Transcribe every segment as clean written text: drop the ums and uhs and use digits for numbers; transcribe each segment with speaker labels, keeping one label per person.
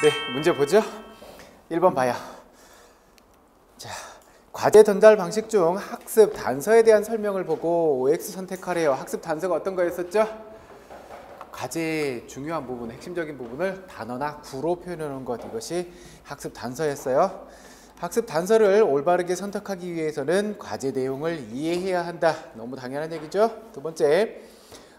Speaker 1: 네, 문제 보죠. 1번 봐요. 자, 과제 전달 방식 중 학습 단서에 대한 설명을 보고 OX 선택하래요. 학습 단서가 어떤 거였었죠? 과제의 중요한 부분, 핵심적인 부분을 단어나 구로 표현하는 것, 이것이 학습 단서였어요. 학습 단서를 올바르게 선택하기 위해서는 과제 내용을 이해해야 한다. 너무 당연한 얘기죠. 두 번째,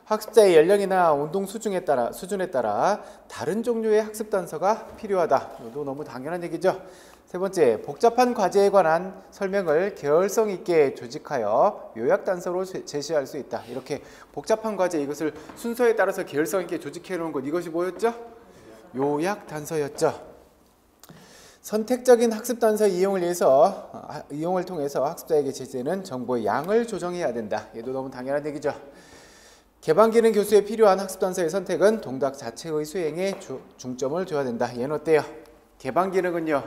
Speaker 1: 학습자의 연령이나 운동 수준에 따라 다른 종류의 학습 단서가 필요하다. 이것도 너무 당연한 얘기죠. 세 번째, 복잡한 과제에 관한 설명을 계열성 있게 조직하여 요약 단서로 제시할 수 있다. 이렇게 복잡한 과제, 이것을 순서에 따라서 계열성 있게 조직해 놓은 것, 이것이 뭐였죠? 요약 단서였죠. 선택적인 학습 단서 이용을 통해서 학습자에게 제시되는 정보의 양을 조정해야 된다. 얘도 너무 당연한 얘기죠. 개방 기능 교수에 필요한 학습 단서의 선택은 동작 자체의 수행에 중점을 줘야 된다. 얘는 어때요? 개방 기능은요,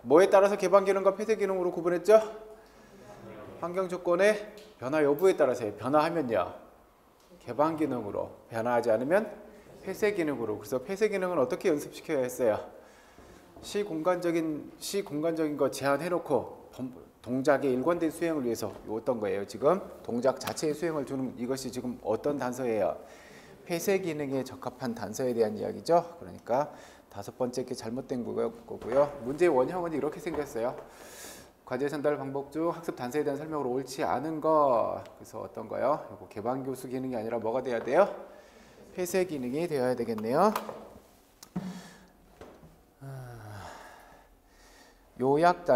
Speaker 1: 뭐에 따라서 개방 기능과 폐쇄 기능으로 구분했죠? 환경 조건의 변화 여부에 따라서요. 변화하면요, 개방 기능으로, 변화하지 않으면 폐쇄 기능으로. 그래서 폐쇄 기능은 어떻게 연습시켜야 했어요? 시공간적인 거 제한해놓고 동작의 일관된 수행을 위해서 어떤 거예요? 지금 동작 자체의 수행을 두는, 이것이 지금 어떤 단서예요? 폐쇄 기능에 적합한 단서에 대한 이야기죠. 그러니까 다섯 번째 게 잘못된 거고요. 문제의 원형은 이렇게 생겼어요. 과제 전달 방법 중 학습 단서에 대한 설명으로 옳지 않은 거. 그래서 어떤 거요? 이거 개방 교수 기능이 아니라 뭐가 돼야 돼요? 폐쇄 기능이 되어야 되겠네요. 요약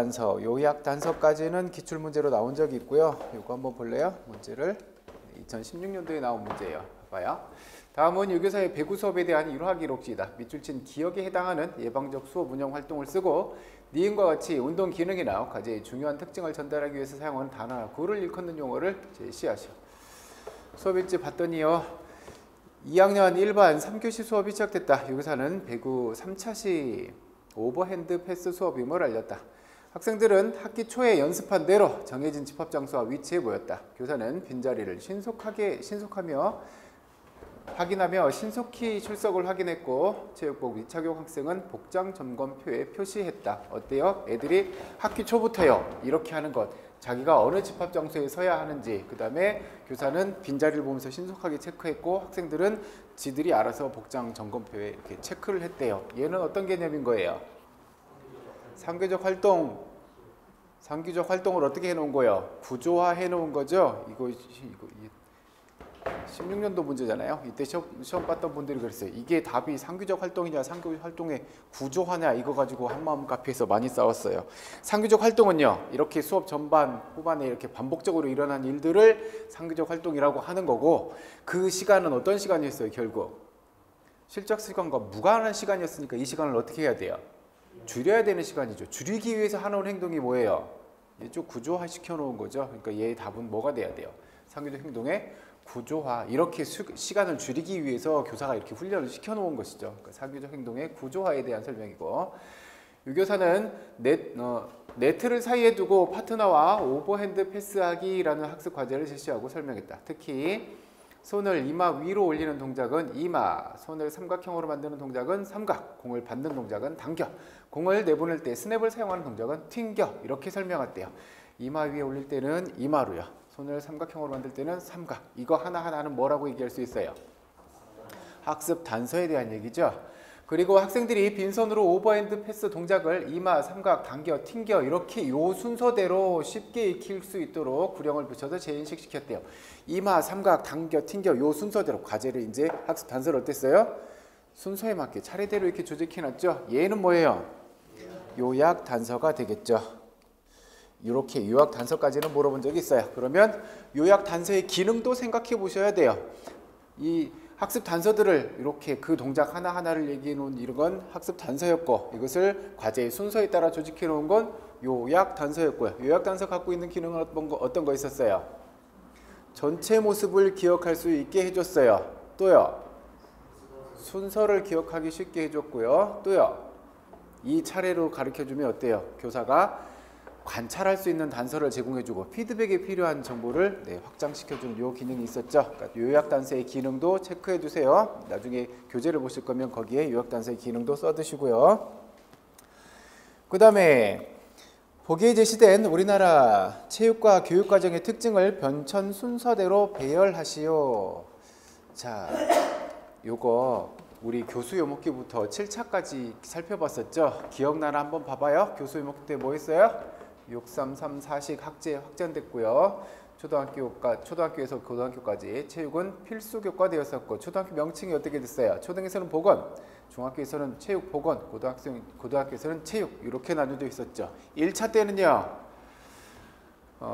Speaker 1: 단서까지는 기출문제로 나온 적이 있고요. 이거 한번 볼래요? 문제를 2016년도에 나온 문제예요. 봐봐요. 다음은 유교사의 배구 수업에 대한 일화 기록지이다. 밑줄 친 기억에 해당하는 예방적 수업 운영 활동을 쓰고 니은과 같이 운동 기능이나 과제의 중요한 특징을 전달하기 위해서 사용하는 단어나 구를 일컫는 용어를 제시하시오. 수업 일지 봤더니요, 2학년 1반 3교시 수업이 시작됐다. 유교사는 배구 3차시 오버핸드 패스 수업임을 알렸다. 학생들은 학기 초에 연습한 대로 정해진 집합 장소와 위치에 모였다. 교사는 빈자리를 신속하며 확인하며 신속히 출석을 확인했고, 체육복 미착용 학생은 복장 점검표에 표시했다. 어때요? 애들이 학기 초부터요, 이렇게 하는 것, 자기가 어느 집합 장소에 서야 하는지, 그 다음에 교사는 빈자리를 보면서 신속하게 체크했고, 학생들은 지들이 알아서 복장 점검표에 이렇게 체크를 했대요. 얘는 어떤 개념인 거예요? 상규적 활동을 어떻게 해놓은 거예요? 구조화해 놓은 거죠. 이거 16년도 문제잖아요. 이때 시험 봤던 분들이 그랬어요. 이게 답이 상규적 활동이냐 상규적 활동의 구조화냐, 이거 가지고 한마음 카페에서 많이 싸웠어요. 상규적 활동은요, 이렇게 수업 전반 후반에 이렇게 반복적으로 일어난 일들을 상규적 활동이라고 하는 거고, 그 시간은 어떤 시간이었어요? 결국 실적 시간과 무관한 시간이었으니까 이 시간을 어떻게 해야 돼요? 줄여야 되는 시간이죠. 줄이기 위해서 하는 행동이 뭐예요? 좀 구조화 시켜놓은 거죠. 그러니까 얘의 답은 뭐가 돼야 돼요? 상규적 행동의 구조화. 이렇게 시간을 줄이기 위해서 교사가 이렇게 훈련을 시켜놓은 것이죠. 그러니까 상규적 행동의 구조화에 대한 설명이고, 유교사는 네트를 사이에 두고 파트너와 오버핸드 패스하기라는 학습 과제를 제시하고 설명했다. 특히 손을 이마 위로 올리는 동작은 이마, 손을 삼각형으로 만드는 동작은 삼각, 공을 받는 동작은 당겨, 공을 내보낼 때 스냅을 사용하는 동작은 튕겨, 이렇게 설명했대요. 이마 위에 올릴 때는 이마로요, 손을 삼각형으로 만들 때는 삼각. 이거 하나하나는 뭐라고 얘기할 수 있어요? 학습 단서에 대한 얘기죠. 그리고 학생들이 빈손으로 오버핸드 패스 동작을 이마, 삼각, 당겨, 튕겨, 이렇게 요 순서대로 쉽게 익힐 수 있도록 구령을 붙여서 재인식시켰대요. 이마, 삼각, 당겨, 튕겨, 요 순서대로 과제를 이제 학습 단서를 어땠어요? 순서에 맞게 차례대로 이렇게 조직해놨죠. 얘는 뭐예요? 요약 단서가 되겠죠. 이렇게 요약 단서까지는 물어본 적이 있어요. 그러면 요약 단서의 기능도 생각해 보셔야 돼요. 이 학습 단서들을 이렇게 그 동작 하나하나를 얘기해 놓은 이런 건 학습 단서였고, 이것을 과제의 순서에 따라 조직해 놓은 건 요약 단서였고요. 요약 단서 갖고 있는 기능은 어떤 거 있었어요? 전체 모습을 기억할 수 있게 해줬어요. 또요, 순서를 기억하기 쉽게 해줬고요. 또요, 이 차례로 가르쳐주면 어때요? 교사가 관찰할 수 있는 단서를 제공해주고 피드백에 필요한 정보를 확장시켜주는 요 기능이 있었죠. 그러니까 요약 단서의 기능도 체크해두세요. 나중에 교재를 보실 거면 거기에 요약 단서의 기능도 써두시고요. 그 다음에 보기에 제시된 우리나라 체육과 교육과정의 특징을 변천 순서대로 배열하시오. 자, 요거 우리 교수 요목기부터 7차까지 살펴봤었죠. 기억나나 한번 봐봐요. 교수 요목기 때 뭐 했어요? 6334식 학제 확정됐고요. 초등학교에서 고등학교까지 체육은 필수 교과되었었고, 초등학교 명칭이 어떻게 됐어요? 초등에서는 보건, 중학교에서는 체육 보건, 고등학교에서는 체육, 이렇게 나뉘어져 있었죠. 1차 때는요,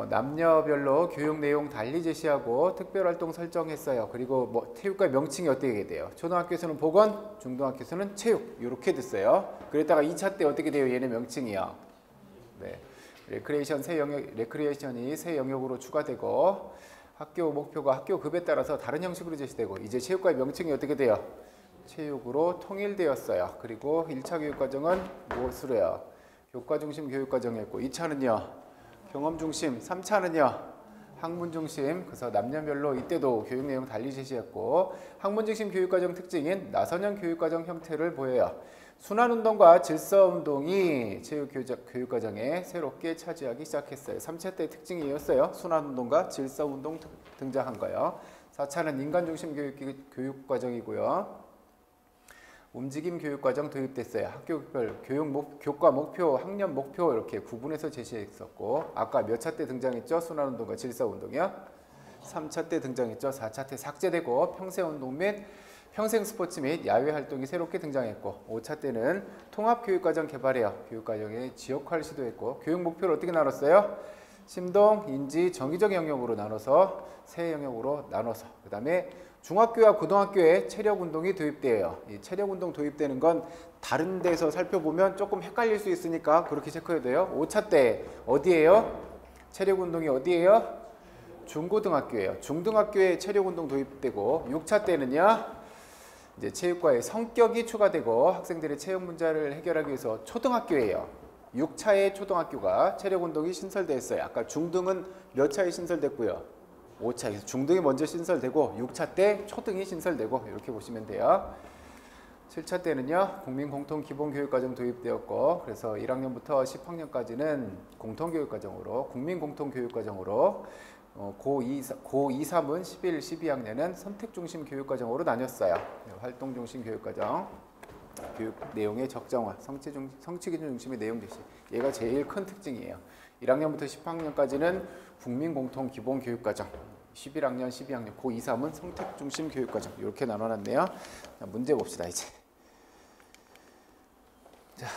Speaker 1: 남녀별로 교육 내용 달리 제시하고 특별활동 설정했어요. 그리고 뭐 체육과 명칭이 어떻게 돼요? 초등학교에서는 보건, 중등학교에서는 체육, 이렇게 됐어요. 그랬다가 2차 때 어떻게 돼요? 얘네 명칭이요. 네. 레크리에이션이 새 영역으로 추가되고, 학교 목표가 학교 급에 따라서 다른 형식으로 제시되고, 이제 체육과의 명칭이 어떻게 돼요? 체육으로 통일되었어요. 그리고 1차 교육과정은 무엇으로 해요? 교과 중심 교육과정이었고, 2차는요 경험 중심, 3차는요 학문 중심. 그래서 남녀별로 이때도 교육 내용 달리 제시했고, 학문 중심 교육과정 특징인 나선형 교육과정 형태를 보여요. 순환운동과 질서운동이 체육교육과정에 새롭게 차지하기 시작했어요. 3차 때 특징이 이었어요. 순환운동과 질서운동 등장한 거예요. 4차는 인간중심 교육과정이고요. 움직임 교육과정 도입됐어요. 학교별 교과 목표, 학년 목표 이렇게 구분해서 제시했었고, 아까 몇 차 때 등장했죠? 순환운동과 질서운동이요. 3차 때 등장했죠. 4차 때 삭제되고 평생운동 및 평생 스포츠 및 야외 활동이 새롭게 등장했고, 5차 때는 통합교육과정 개발해요. 교육과정의 지역화를 시도했고, 교육 목표를 어떻게 나눴어요? 심동, 인지, 정의적 영역으로 나눠서 세 영역으로 나눠서, 그 다음에 중학교와 고등학교에 체력운동이 도입돼요. 이 체력운동 도입되는 건 다른 데서 살펴보면 조금 헷갈릴 수 있으니까 그렇게 체크해야 돼요. 5차 때 어디예요? 체력운동이 어디예요? 중고등학교예요. 중등학교에 체력운동 도입되고, 6차 때는요 이제 체육과의 성격이 추가되고 학생들의 체육 문제를 해결하기 위해서 초등학교예요. 6차에 초등학교가 체력운동이 신설됐어요. 아까 중등은 몇 차에 신설됐고요? 5차에서 중등이 먼저 신설되고 6차 때 초등이 신설되고, 이렇게 보시면 돼요. 7차 때는요 국민공통기본교육과정 도입되었고, 그래서 1학년부터 10학년까지는 공통교육과정으로, 국민공통교육과정으로, 고2, 3은 11, 12학년은 선택중심 교육과정으로 나뉘었어요. 활동중심 교육과정, 교육 내용의 적정화, 성취기준 중심의 내용 제시. 얘가 제일 큰 특징이에요. 1학년부터 10학년까지는 국민공통기본교육과정, 11학년, 12학년, 고2, 3은 선택중심 교육과정, 이렇게 나눠놨네요. 자, 문제 봅시다 이제. 자,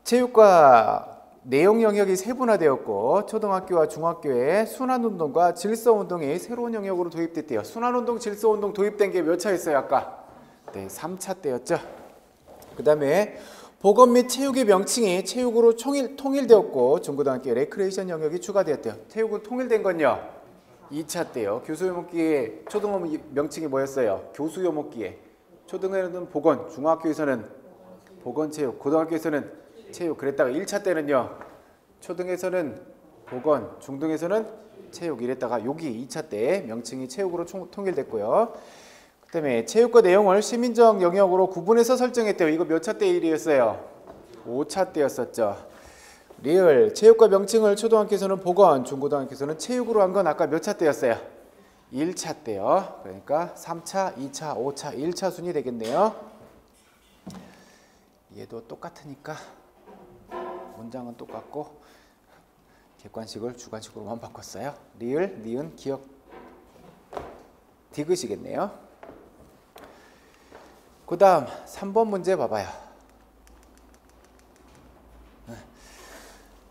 Speaker 1: 체육과 내용 영역이 세분화되었고, 초등학교와 중학교에 순환운동과 질서운동이 새로운 영역으로 도입됐대요. 순환운동, 질서운동 도입된 게 몇 차였어요 아까? 네, 3차 때였죠. 그 다음에 보건 및 체육의 명칭이 체육으로 통일되었고, 중고등학교 레크레이션 영역이 추가되었대요. 체육은 통일된 건요 2차 때요. 교수요목기에 초등학교 명칭이 뭐였어요? 교수요목기에 초등에는 보건, 중학교에서는 보건체육, 고등학교에서는 체육. 그랬다가 1차 때는요 초등에서는 보건, 중등에서는 체육, 이랬다가 여기 2차 때 명칭이 체육으로 통일됐고요. 그 다음에 체육과 내용을 시민적 영역으로 구분해서 설정했대요. 이거 몇 차 때 일이었어요? 5차 때였었죠. 리을, 체육과 명칭을 초등학교에서는 보건, 중고등학교에서는 체육으로 한 건 아까 몇 차 때였어요? 1차 때요. 그러니까 3차, 2차, 5차, 1차 순이 되겠네요. 얘도 똑같으니까 문장은 똑같고 객관식을 주관식으로만 바꿨어요. 리을, 니은, 기억, 디귿이겠네요. 그 다음 3번 문제 봐봐요.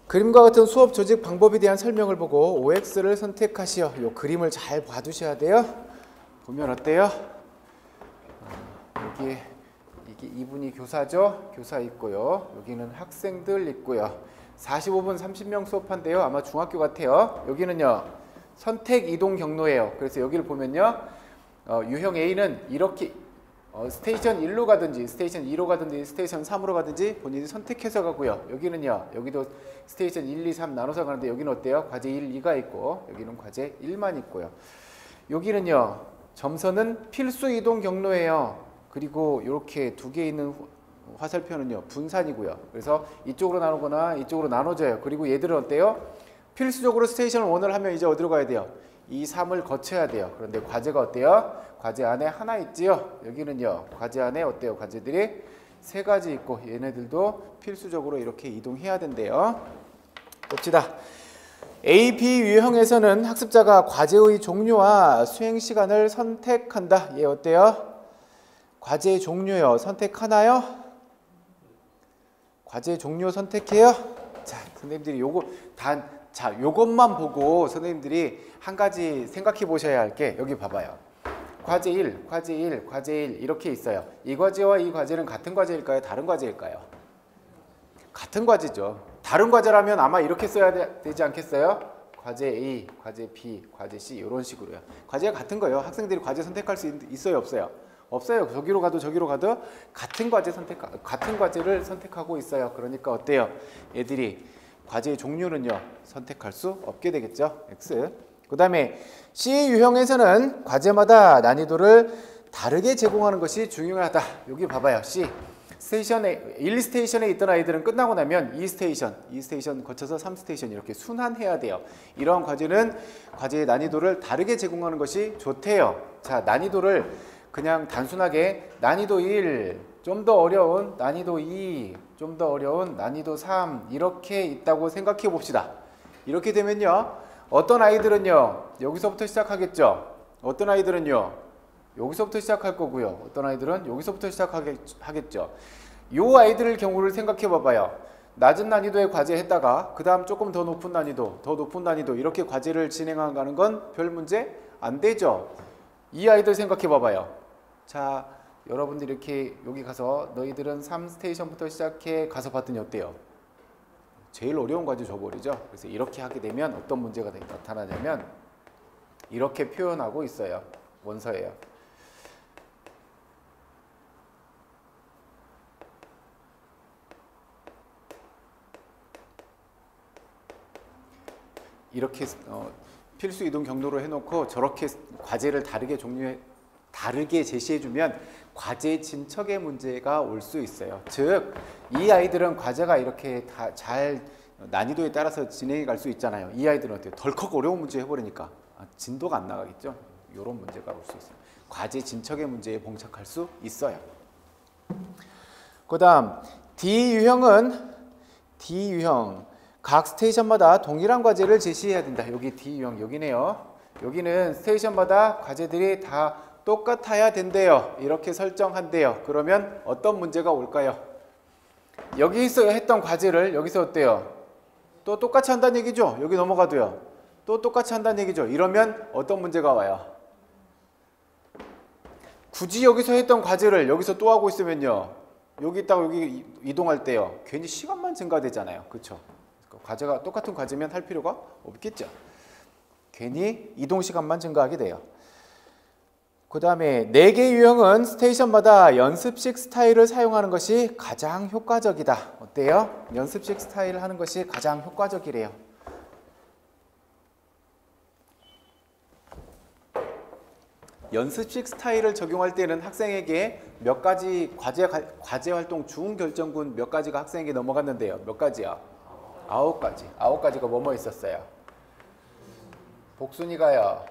Speaker 1: 그림과 같은 수업 조직 방법에 대한 설명을 보고 OX를 선택하시오. 이 그림을 잘 봐두셔야 돼요. 보면 어때요? 여기 이게 이분이 교사죠. 교사 있고요. 여기는 학생들 있고요. 45분 30명 수업한대요. 아마 중학교 같아요. 여기는요 선택 이동 경로예요. 그래서 여기를 보면요 유형 A는 이렇게 스테이션 1로 가든지 스테이션 2로 가든지 스테이션 3으로 가든지 본인이 선택해서 가고요. 여기는요 여기도 스테이션 1, 2, 3 나눠서 가는데 여기는 어때요? 과제 1, 2가 있고 여기는 과제 1만 있고요. 여기는요 점선은 필수 이동 경로예요. 그리고 이렇게 두 개 있는 화살표는요 분산이고요. 그래서 이쪽으로 나누거나 이쪽으로 나눠져요. 그리고 얘들은 어때요? 필수적으로 스테이션 1을 하면 이제 어디로 가야 돼요? 2, 3을 거쳐야 돼요. 그런데 과제가 어때요? 과제 안에 하나 있지요. 여기는요 과제 안에 어때요? 과제들이 3가지 있고 얘네들도 필수적으로 이렇게 이동해야 된대요. 봅시다. A, B 유형에서는 학습자가 과제의 종류와 수행 시간을 선택한다. 얘 어때요? 과제의 종류요. 선택하나요? 과제의 종류 선택해요? 자, 선생님들이 요것만 보고 선생님들이 한 가지 생각해 보셔야 할 게 여기 봐봐요. 과제 1, 과제 1, 과제 1 이렇게 있어요. 이 과제와 이 과제는 같은 과제일까요? 다른 과제일까요? 같은 과제죠. 다른 과제라면 아마 이렇게 써야 되지 않겠어요? 과제 A, 과제 B, 과제 C 이런 식으로요. 과제가 같은 거예요. 학생들이 과제 선택할 수 있어요, 없어요? 없어요. 저기로 가도 저기로 가도 같은 과제를 선택하고 있어요. 그러니까 어때요? 애들이 과제의 종류는요 선택할 수 없게 되겠죠. X. 그 다음에 C 유형에서는 과제마다 난이도를 다르게 제공하는 것이 중요하다. 여기 봐봐요. C. 스테이션에 1 스테이션에 있던 아이들은 끝나고 나면 2 스테이션 거쳐서 3 스테이션 이렇게 순환해야 돼요. 이러한 과제는 과제의 난이도를 다르게 제공하는 것이 좋대요. 자, 난이도를 그냥 단순하게 난이도 1, 좀 더 어려운 난이도 2, 좀 더 어려운 난이도 3 이렇게 있다고 생각해 봅시다. 이렇게 되면요. 어떤 아이들은요. 여기서부터 시작하겠죠. 어떤 아이들은요. 여기서부터 시작할 거고요. 어떤 아이들은 여기서부터 시작하겠죠. 요 아이들의 경우를 생각해 봐봐요. 낮은 난이도의 과제 했다가 그 다음 조금 더 높은 난이도 이렇게 과제를 진행하는 건 별 문제 안 되죠. 이 아이들 생각해 봐봐요. 자, 여러분들 이렇게 여기 가서 너희들은 3스테이션부터 시작해 가서 봤더니 어때요? 제일 어려운 과제 줘버리죠. 그래서 이렇게 하게 되면 어떤 문제가 나타나냐면 이렇게 표현하고 있어요. 원서예요. 이렇게 필수 이동 경로로 해놓고 저렇게 과제를 다르게 제시해주면 과제 진척의 문제가 올 수 있어요. 즉, 이 아이들은 과제가 이렇게 다 잘 난이도에 따라서 진행해 갈 수 있잖아요. 이 아이들은 어때요? 덜컥 어려운 문제 해버리니까 진도가 안 나가겠죠. 이런 문제가 올 수 있어요. 과제 진척의 문제에 봉착할 수 있어요. 그 다음 D유형 각 스테이션마다 동일한 과제를 제시해야 된다. 여기 D유형 여기네요. 여기는 스테이션마다 과제들이 다 똑같아야 된대요. 이렇게 설정한대요. 그러면 어떤 문제가 올까요? 여기서 했던 과제를 여기서 어때요? 또 똑같이 한다는 얘기죠. 여기 넘어가도요. 또 똑같이 한다는 얘기죠. 이러면 어떤 문제가 와요? 굳이 여기서 했던 과제를 여기서 또 하고 있으면요. 여기 있다가 여기 이동할 때요. 괜히 시간만 증가되잖아요. 그렇죠? 과제가 똑같은 과제면 할 필요가 없겠죠. 괜히 이동 시간만 증가하게 돼요. 그 다음에 4개 유형은 스테이션마다 연습식 스타일을 사용하는 것이 가장 효과적이다. 어때요? 연습식 스타일을 하는 것이 가장 효과적이래요. 연습식 스타일을 적용할 때는 학생에게 몇 가지 과제 활동 중 결정군 몇 가지가 학생에게 넘어갔는데요. 몇 가지요? 9가지. 9가지가 뭐뭐 있었어요? 복순이가요.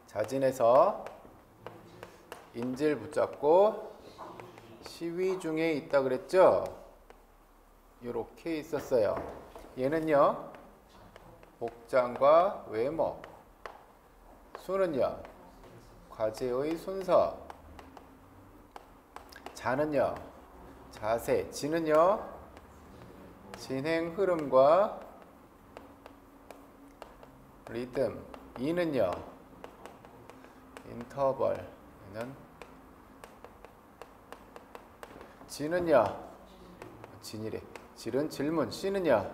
Speaker 1: 자진해서 인질 붙잡고 시위 중에 있다 그랬죠? 이렇게 있었어요. 얘는요. 복장과 외모. 수는요. 과제의 순서. 자는요. 자세. 지는요. 진행 흐름과 리듬. 이는요. 인터벌. 얘는 지는요. 진이래. 질은 질문. C는요.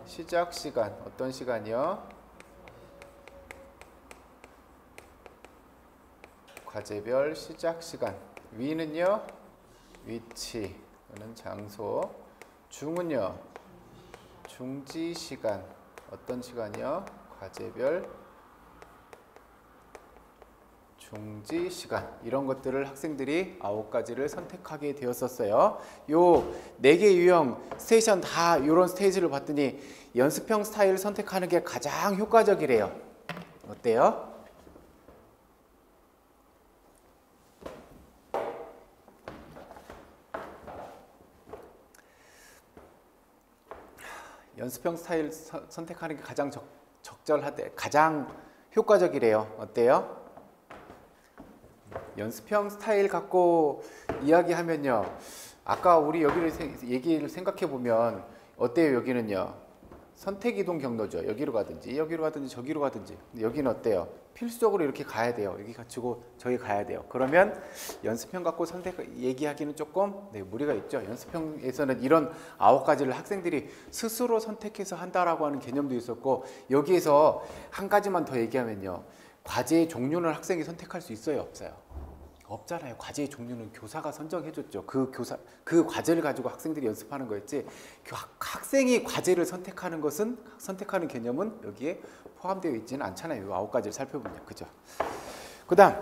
Speaker 1: 시작 시간. 어떤 시간이요? 과제별 시작 시간. 위는요. 위치. 또는 장소. 중은요. 중지 시간. 어떤 시간이요? 과제별 중지 시간 이런 것들을 학생들이 9가지를 선택하게 되었었어요. 요 4개 유형 스테이션 다 이런 스테이지를 봤더니 연습형 스타일을 선택하는 게 가장 효과적이래요. 어때요? 연습형 스타일 선택하는 게 가장 적절하대, 가장 효과적이래요. 어때요? 연습형 스타일 갖고 이야기하면요, 아까 우리 얘기를 생각해 보면 어때요? 여기는요, 선택 이동 경로죠. 여기로 가든지 저기로 가든지. 근데 여기는 어때요? 필수적으로 이렇게 가야 돼요. 여기 가지고 저기 가야 돼요. 그러면 연습형 갖고 얘기하기는 조금 무리가 있죠. 연습형에서는 이런 9가지를 학생들이 스스로 선택해서 한다라고 하는 개념도 있었고, 여기에서 한 가지만 더 얘기하면요, 과제의 종류는 학생이 선택할 수 있어요, 없어요? 없잖아요. 과제의 종류는 교사가 선정해줬죠. 그 과제를 가지고 학생들이 연습하는 거였지, 학생이 과제를 선택하는 개념은 여기에 포함되어 있지는 않잖아요. 이 9가지를 살펴보면. 그죠? 그 다음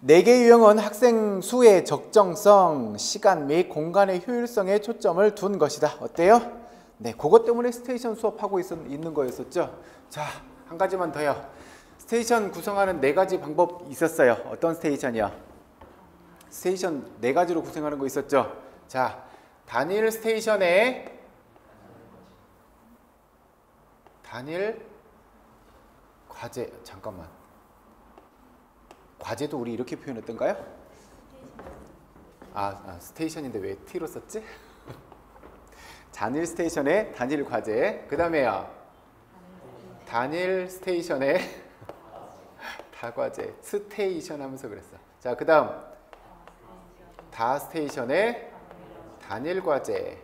Speaker 1: 4개 유형은 학생 수의 적정성, 시간 및 공간의 효율성에 초점을 둔 것이다. 어때요? 네, 그것 때문에 스테이션 수업하고 있는 거였었죠. 자, 한 가지만 더요. 스테이션 구성하는 4가지 방법 있었어요. 어떤 스테이션이요? 스테이션 4가지로 구성하는 거 있었죠. 자, 단일 스테이션에 단일 과제, 잠깐만, 과제도 우리 이렇게 표현했던가요? 스테이션인데 왜 T로 썼지? 단일 스테이션에 단일 과제, 그 다음에요, 단일 스테이션에 다과제, 스테이션 하면서 그랬어. 자, 그 다음 다 스테이션에 단일 과제,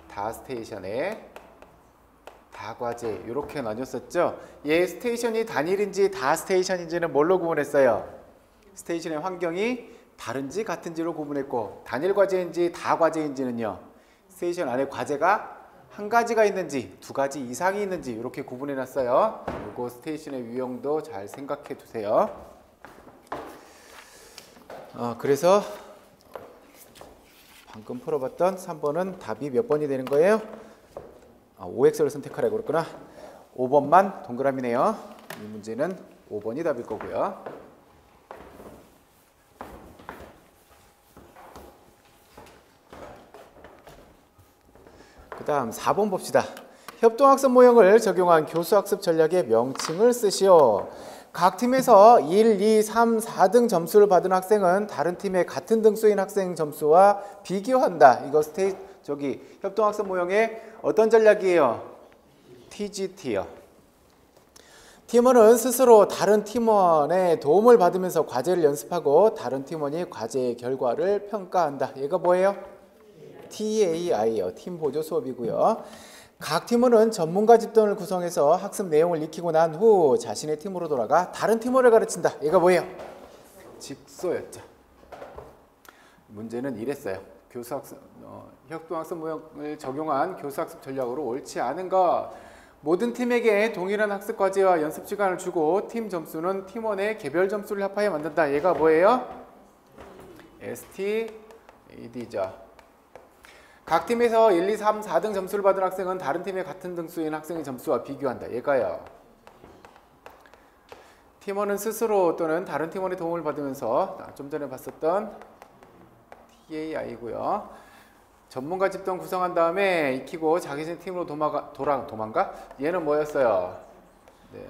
Speaker 1: 다 스테이션에 다과제, 이렇게 나뉘었었죠. 얘 스테이션이 단일인지 다 스테이션인지는 뭘로 구분했어요? 스테이션의 환경이 다른지 같은지로 구분했고, 단일 과제인지 다 과제인지는요, 스테이션 안에 과제가 한 가지가 있는지 2가지 이상이 있는지 이렇게 구분해 놨어요. 이거 스테이션의 유형도 잘 생각해 두세요. 그래서 방금 풀어봤던 3번은 답이 몇 번이 되는 거예요? OX를 선택하라고 그랬구나. 5번만 동그라미네요. 이 문제는 5번이 답일 거고요. 그 다음 4번 봅시다. 협동학습 모형을 적용한 교수학습 전략의 명칭을 쓰시오. 각 팀에서 1, 2, 3, 4등 점수를 받은 학생은 다른 팀의 같은 등수인 학생 점수와 비교한다. 이거 협동학습 모형의 어떤 전략이에요? TGT요. 팀원은 스스로 다른 팀원의 도움을 받으면서 과제를 연습하고 다른 팀원이 과제의 결과를 평가한다. 얘가 뭐예요? TAI요. 팀 보조 수업이고요. 각 팀원은 전문가 집단을 구성해서 학습 내용을 익히고 난 후 자신의 팀으로 돌아가 다른 팀원을 가르친다. 얘가 뭐예요? 직소였죠. 문제는 이랬어요. 협동학습 모형을 적용한 교수학습 전략으로 옳지 않은 것. 모든 팀에게 동일한 학습 과제와 연습 시간을 주고 팀 점수는 팀원의 개별 점수를 합하여 만든다. 얘가 뭐예요? STAD죠. 각 팀에서 1, 2, 3, 4등 점수를 받은 학생은 다른 팀의 같은 등수인 학생의 점수와 비교한다. 얘가요. 팀원은 스스로 또는 다른 팀원의 도움을 받으면서 좀 전에 봤었던 TAI고요. 전문가 집단 구성한 다음에 익히고 자기네 팀으로 도망가? 얘는 뭐였어요? 네.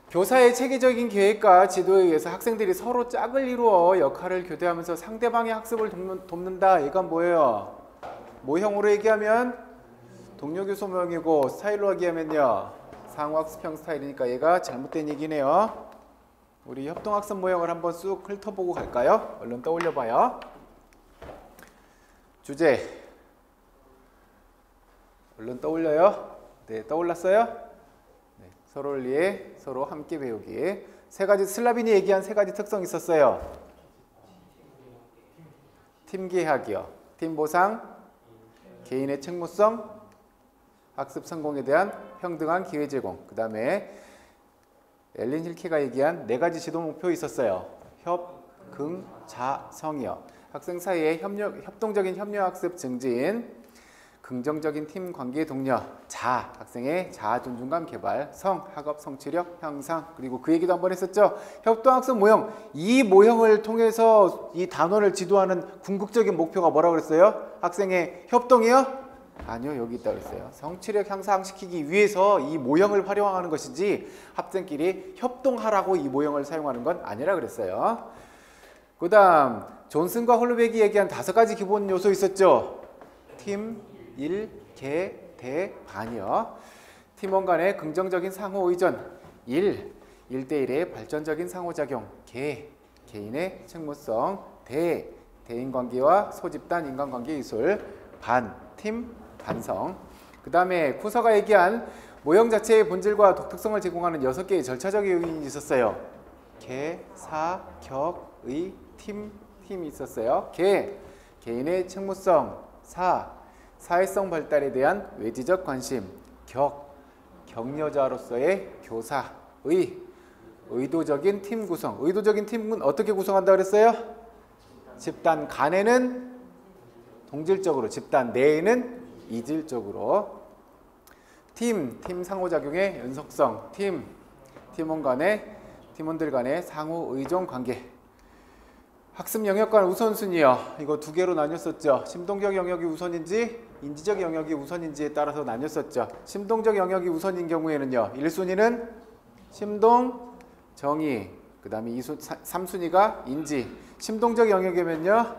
Speaker 1: 교사의 체계적인 계획과 지도에 의해서 학생들이 서로 짝을 이루어 역할을 교대하면서 상대방의 학습을 돕는다. 얘가 뭐예요? 모형으로 얘기하면 동료교수 모형이고 스타일로 얘기하면요, 상호학습형 스타일이니까 얘가 잘못된 얘기네요. 우리 협동학습 모형을 한번 쑥 훑어보고 갈까요? 얼른 떠올려봐요. 주제 얼른 떠올려요? 네, 떠올랐어요? 서로를 위해 서로 함께 배우기. 3가지, 슬라빈이 얘기한 3가지 특성이 있었어요. 팀 계약이요, 팀 보상, 개인의 책무성, 학습 성공에 대한 평등한 기회 제공. 그 다음에 엘린 힐케가 얘기한 4가지 지도 목표 있었어요. 협, 긍, 자, 성이요. 학생 사이의 협동적인 협력학습 증진, 긍정적인 팀 관계 독려, 자, 학생의 자아 존중감 개발, 성, 학업 성취력 향상, 그리고 그 얘기도 한번 했었죠. 협동학습 모형, 이 모형을 통해서 이 단원을 지도하는 궁극적인 목표가 뭐라고 그랬어요? 학생의 협동이요? 아니요, 여기 있다고 그랬어요. 성취력 향상시키기 위해서 이 모형을 활용하는 것이지 학생끼리 협동하라고 이 모형을 사용하는 건 아니라 그랬어요. 그 다음 존슨과 홀베기 얘기한 5가지 기본 요소 있었죠. 팀, 일, 개, 대, 반이요. 팀원 간의 긍정적인 상호 의존, 1대1의 발전적인 상호작용, 개인의 책무성, 대인관계와 소집단 인간관계 기술, 팀, 반성. 그 다음에 쿠서가 얘기한 모형 자체의 본질과 독특성을 제공하는 6개의 절차적인 요인이 있었어요. 사, 격, 의, 팀이 있었어요. 개인의 책무성, 사회성 발달에 대한 외지적 관심, 격려자로서의 교사, 의도적인 팀 구성. 의도적인 팀은 어떻게 구성한다 그랬어요? 집단 간에는 동질적으로, 집단 내에는 이질적으로. 팀 상호작용의 연속성, 팀원들 간의 상호 의존 관계. 학습 영역 간 우선순위요. 이거 2개로 나뉘었었죠. 심동적 영역이 우선인지 인지적 영역이 우선인지에 따라서 나뉘었었죠. 심동적 영역이 우선인 경우에는요. 1순위는 심동, 정의, 그 다음에 3순위가 인지. 심동적 영역이면요.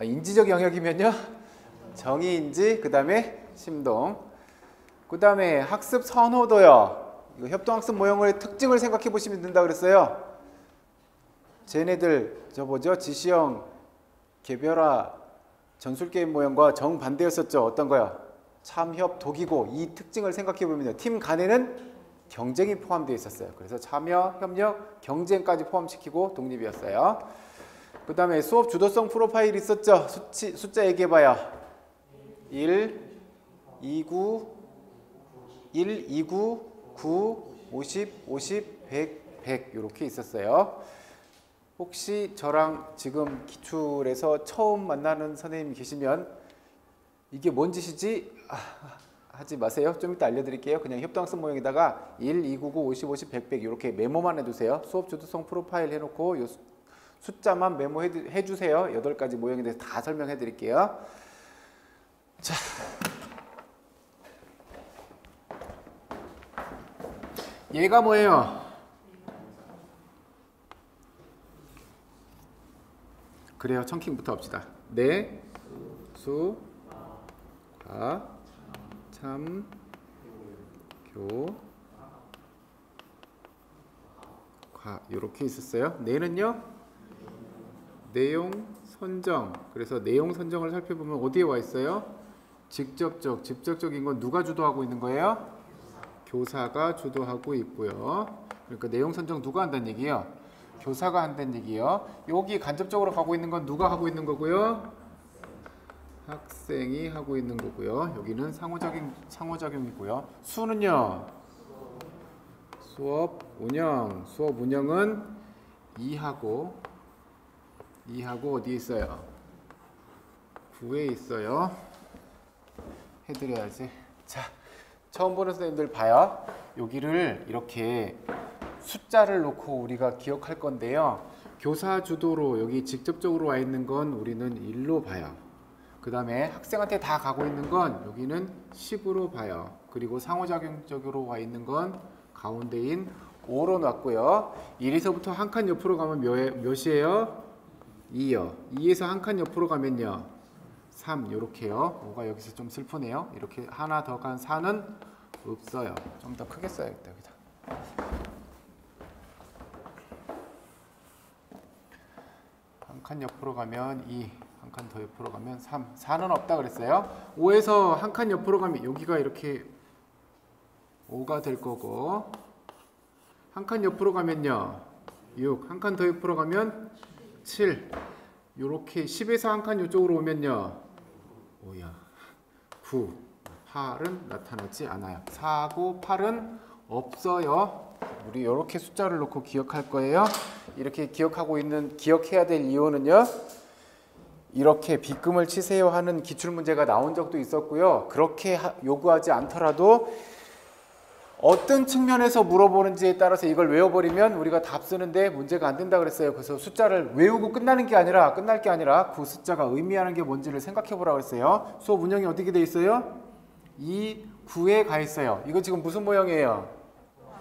Speaker 1: 인지적 영역이면요. 정의, 인지, 그 다음에 심동. 그 다음에 학습 선호도요. 이거 협동학습 모형의 특징을 생각해 보시면 된다고 그랬어요. 쟤네들 뭐죠? 지시형, 개별화, 전술게임 모형과 정반대였었죠. 어떤 거요? 참협, 독이고. 이 특징을 생각해 보면요. 팀 간에는 경쟁이 포함되어 있었어요. 그래서 참여, 협력, 경쟁까지 포함시키고 독립이었어요. 그 다음에 수업 주도성 프로파일 있었죠. 숫자 얘기해봐요. 1, 29, 9, 50, 100 이렇게 있었어요. 혹시 저랑 지금 기출에서 처음 만나는 선생님이 계시면 이게 뭔 짓이지? 하지 마세요. 좀 이따 알려드릴게요. 그냥 협동학습 모형에다가 1, 2, 9, 50, 100 이렇게 메모만 해두세요. 수업 주도성 프로파일 해놓고 요 숫자만 메모해 주세요. 8가지 모형에 대해서 다 설명해 드릴게요. 자, 얘가 뭐예요? 그래요. 청킹부터 합시다. 내, 수, 과, 참, 교, 과 이렇게 있었어요. 내는요? 내용 선정. 그래서 내용 선정을 살펴보면 어디에 와 있어요? 직접적인 건 누가 주도하고 있는 거예요? 교사가 주도하고 있고요. 그러니까 내용 선정 누가 한다는 얘기예요? 교사가 한다는 얘기예요. 여기 간접적으로 가고 있는 건 누가 하고 있는 거고요? 학생이 하고 있는 거고요. 여기는 상호작용이고요. 수는요? 수업 운영은 이하고 어디에 있어요? 9에 있어요. 해드려야지. 자, 처음 보는 선생님들 봐요. 여기를 이렇게 숫자를 놓고 우리가 기억할 건데요. 교사 주도로 여기 직접적으로 와 있는 건 우리는 1로 봐요. 그 다음에 학생한테 다 가고 있는 건 여기는 10으로 봐요. 그리고 상호작용적으로 와 있는 건 가운데인 5로 놨고요. 1에서부터 한 칸 옆으로 가면 몇이에요? 2요. 2에서 한 칸 옆으로 가면요. 3 이렇게요. 5가 여기서 좀 슬프네요. 이렇게 하나 더 간 4는 없어요. 좀 더 크게 써야겠다. 여기다. 한 칸 옆으로 가면 2, 한 칸 더 옆으로 가면 3, 4는 없다 그랬어요. 5에서 한 칸 옆으로 가면 여기가 이렇게 5가 될 거고, 한 칸 옆으로 가면요 6, 한 칸 더 옆으로 가면 7, 요렇게 10에서 한 칸 이쪽으로 오면요 9, 8은 나타나지 않아요. 4하고 8은 없어요. 우리 이렇게 숫자를 놓고 기억할 거예요. 이렇게 기억해야 될 이유는요. 이렇게 빗금을 치세요 하는 기출문제가 나온 적도 있었고요. 그렇게 요구하지 않더라도 어떤 측면에서 물어보는지에 따라서 이걸 외워버리면 우리가 답 쓰는데 문제가 안 된다 그랬어요. 그래서 숫자를 외우고 끝날 게 아니라 그 숫자가 의미하는 게 뭔지를 생각해 보라고 했어요. 수업 운영이 어떻게 돼 있어요? 이 9에 가 있어요. 이거 지금 무슨 모형이에요?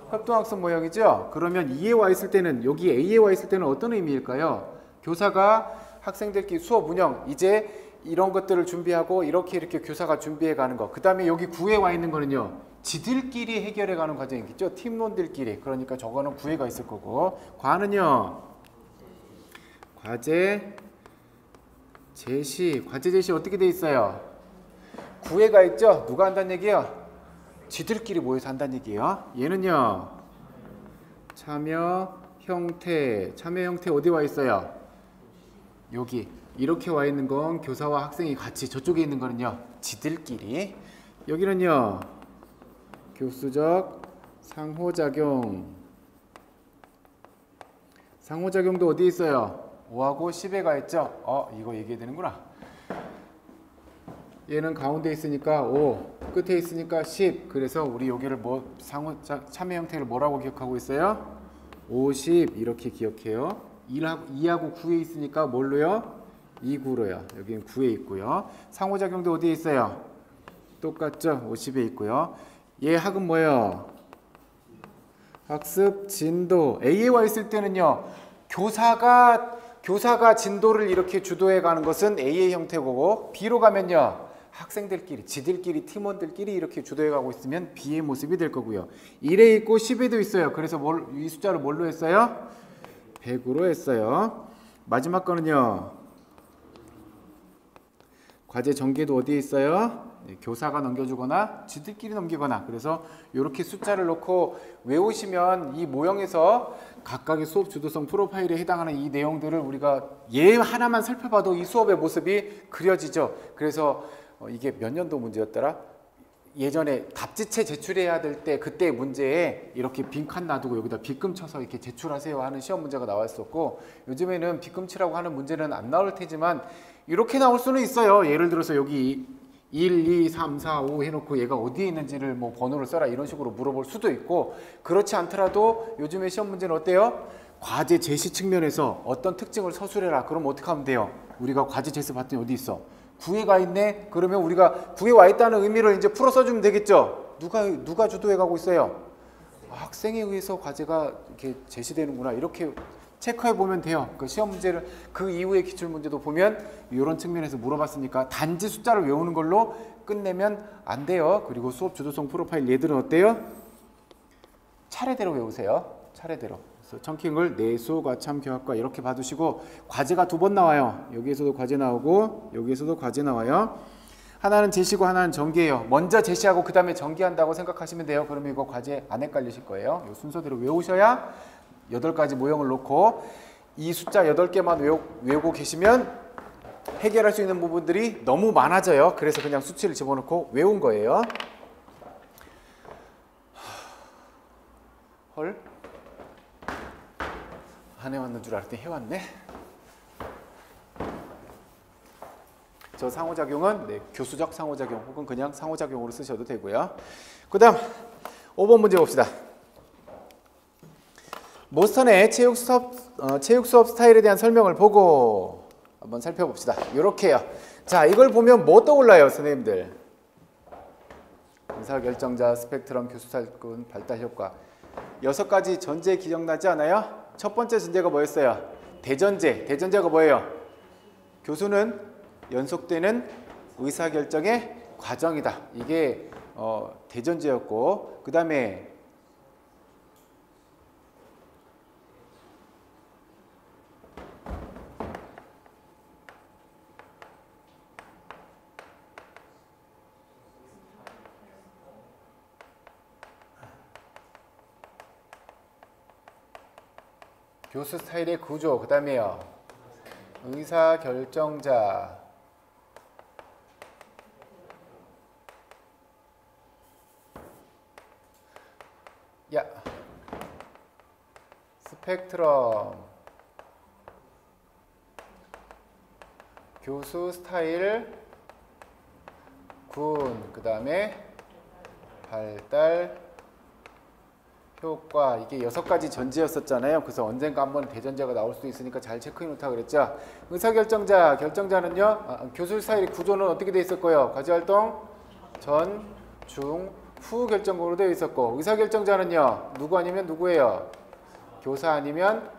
Speaker 1: 협동학습 모형이죠? 그러면 2에 와 있을 때는, 여기 A에 와 있을 때는 어떤 의미일까요? 교사가 학생들끼리 수업 운영, 이제 이런 것들을 준비하고 이렇게 교사가 준비해 가는 거. 그 다음에 여기 9에 와 있는 거는요, 지들끼리 해결해 가는 과정이겠죠? 팀원들끼리. 그러니까 저거는 9에 가 있을 거고. 과는요, 과제 제시 어떻게 돼 있어요? 9에 가 있죠? 누가 한다는 얘기예요? 지들끼리 모여서 한다는 얘기예요. 얘는요, 참여 형태 어디 와 있어요? 여기. 이렇게 와 있는 건 교사와 학생이 같이, 저쪽에 있는 거는요, 지들끼리. 여기는요, 교수적 상호작용도 어디 있어요? 5하고 10에 가 있죠? 이거 얘기해야 되는구나. 얘는 가운데 있으니까 5, 끝에 있으니까 10. 그래서 우리 여기를 참여 형태를 뭐라고 기억하고 있어요? 50 이렇게 기억해요. 2하고 9에 있으니까 뭘로요? 2, 9로요. 여기는 9에 있고요. 상호작용도 어디에 있어요? 똑같죠? 50에 있고요. 얘 학은 뭐예요? 학습 진도. A에 와 있을 때는요, 교사가 진도를 이렇게 주도해 가는 것은 A의 형태고, B로 가면요, 학생들끼리, 지들끼리, 팀원들끼리 이렇게 주도해 가고 있으면 B의 모습이 될 거고요. 1에 있고 10에도 있어요. 그래서 이 숫자를 뭘로 했어요? 100으로 했어요. 마지막 거는요, 과제 전개도 어디에 있어요? 교사가 넘겨주거나 지들끼리 넘기거나. 그래서 이렇게 숫자를 놓고 외우시면 이 모형에서 각각의 수업 주도성 프로파일에 해당하는 이 내용들을 우리가 얘 하나만 살펴봐도 이 수업의 모습이 그려지죠. 그래서 이게 몇 년도 문제였더라? 예전에 답지체 제출해야 될 때 그때 문제에 이렇게 빈칸 놔두고 여기다 빗금 쳐서 이렇게 제출하세요 하는 시험 문제가 나왔었고, 요즘에는 빗금 치라고 하는 문제는 안 나올 테지만 이렇게 나올 수는 있어요. 예를 들어서 여기 1, 2, 3, 4, 5 해놓고 얘가 어디에 있는지를 뭐 번호를 써라 이런 식으로 물어볼 수도 있고, 그렇지 않더라도 요즘에 시험 문제는 어때요? 과제 제시 측면에서 어떤 특징을 서술해라. 그럼 어떻게 하면 돼요? 우리가 과제 제시 봤더니 어디 있어? 9에 가 있네? 그러면 우리가 9에 와 있다는 의미를 이제 풀어 써주면 되겠죠? 누가 주도해 가고 있어요? 학생에 의해서 과제가 이렇게 제시되는구나. 이렇게 체크해 보면 돼요. 그 시험 문제를, 그 이후의 기출 문제도 보면 이런 측면에서 물어봤으니까 단지 숫자를 외우는 걸로 끝내면 안 돼요. 그리고 수업 주도성 프로파일 얘들은 어때요? 차례대로 외우세요. 차례대로. 그래서 청킹을 내수, 과참, 교학과 이렇게 봐두시고, 과제가 2번 나와요. 여기에서도 과제 나오고 여기에서도 과제 나와요. 하나는 제시고 하나는 전개예요. 먼저 제시하고 그 다음에 전개한다고 생각하시면 돼요. 그러면 이거 과제 안 헷갈리실 거예요. 이 순서대로 외우셔야 8가지 모형을 놓고 이 숫자 8개만 외우고 계시면 해결할 수 있는 부분들이 너무 많아져요. 그래서 그냥 수치를 집어넣고 외운 거예요. 헐, 안 해왔는 줄 알았더니 해왔네. 저 상호작용은 교수적 상호작용 혹은 그냥 상호작용으로 쓰셔도 되고요. 그 다음 5번 문제 봅시다. 모스턴의 체육 수업 스타일에 대한 설명을 보고 한번 살펴봅시다. 이렇게요. 자, 이걸 보면 뭐 떠올라요, 선생님들? 의사결정자, 스펙트럼, 교수사건, 발달효과. 6가지 전제 기억나지 않아요? 첫 번째 전제가 뭐였어요? 대전제. 대전제가 뭐예요? 교수는 연속되는 의사결정의 과정이다. 이게 대전제였고, 그 다음에 교수 스타일의 구조, 그 다음에요, 의사결정자, 스펙트럼, 교수 스타일, 군, 그 다음에 발달 효과. 이게 6가지 전제였었잖아요. 그래서 언젠가 한번 대전제가 나올 수도 있으니까 잘 체크해 놓다 그랬죠. 의사결정자, 결정자는요, 교수 스타일 구조는 어떻게 돼 있었고요? 과제활동 전, 중, 후 결정으로 되어 있었고, 의사결정자는요, 누구 아니면 누구예요? 교사 아니면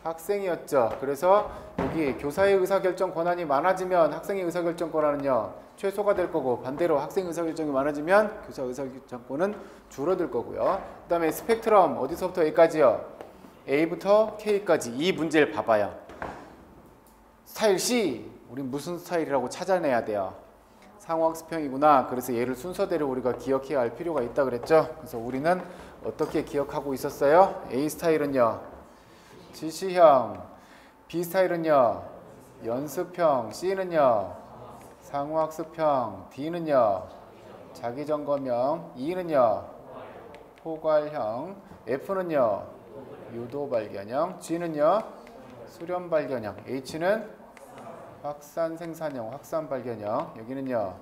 Speaker 1: 학생이었죠. 그래서 여기 교사의 의사결정 권한이 많아지면 학생의 의사결정 권한은요, 최소가 될 거고, 반대로 학생 의사결정이 많아지면 교사 의사결정권은 줄어들 거고요. 그 다음에 스펙트럼 어디서부터 A까지요? A부터 K까지. 이 문제를 봐봐요. 스타일 C, 우린 무슨 스타일이라고 찾아내야 돼요. 상호학습형이구나. 그래서 얘를 순서대로 우리가 기억해야 할 필요가 있다 그랬죠. 그래서 우리는 어떻게 기억하고 있었어요? A 스타일은요, 지시형, B 스타일은요, 연습형, C는요, 상호학습형, D는요, 자기점검형, E는요, 포괄형, F는요, 유도발견형, G는요, 수련발견형, H는 확산생산형, 확산발견형, 여기는요,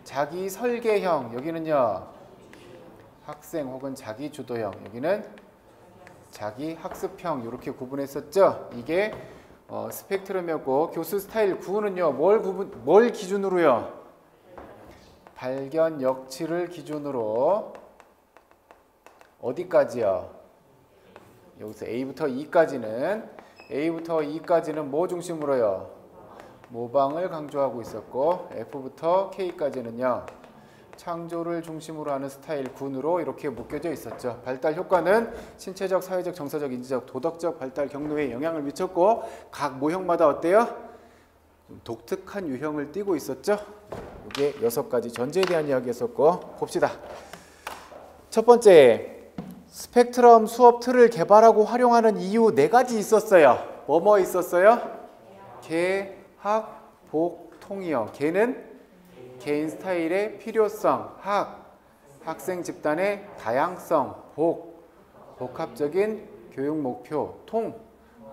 Speaker 1: 자기설계형, 여기는요, 학생 혹은 자기주도형, 여기는 자기학습형. 이렇게 구분했었죠. 이게 스펙트럼이었고, 교수 스타일 9는요, 뭘 기준으로요? 발견 역치를 기준으로 어디까지요? 여기서 A부터 E까지는 뭐 중심으로요? 모방을 강조하고 있었고, F부터 K까지는요, 창조를 중심으로 하는 스타일 군으로 이렇게 묶여져 있었죠. 발달 효과는 신체적, 사회적, 정서적, 인지적, 도덕적 발달 경로에 영향을 미쳤고, 각 모형마다 어때요? 독특한 유형을 띠고 있었죠. 이게 6가지 전제에 대한 이야기였었고, 봅시다. 첫 번째, 스펙트럼 수업 틀을 개발하고 활용하는 이유 4가지 있었어요. 뭐뭐 있었어요? 개, 학, 복, 통이요. 개는 개인 스타일의 필요성, 학생 집단의 다양성, 복합적인 교육 목표,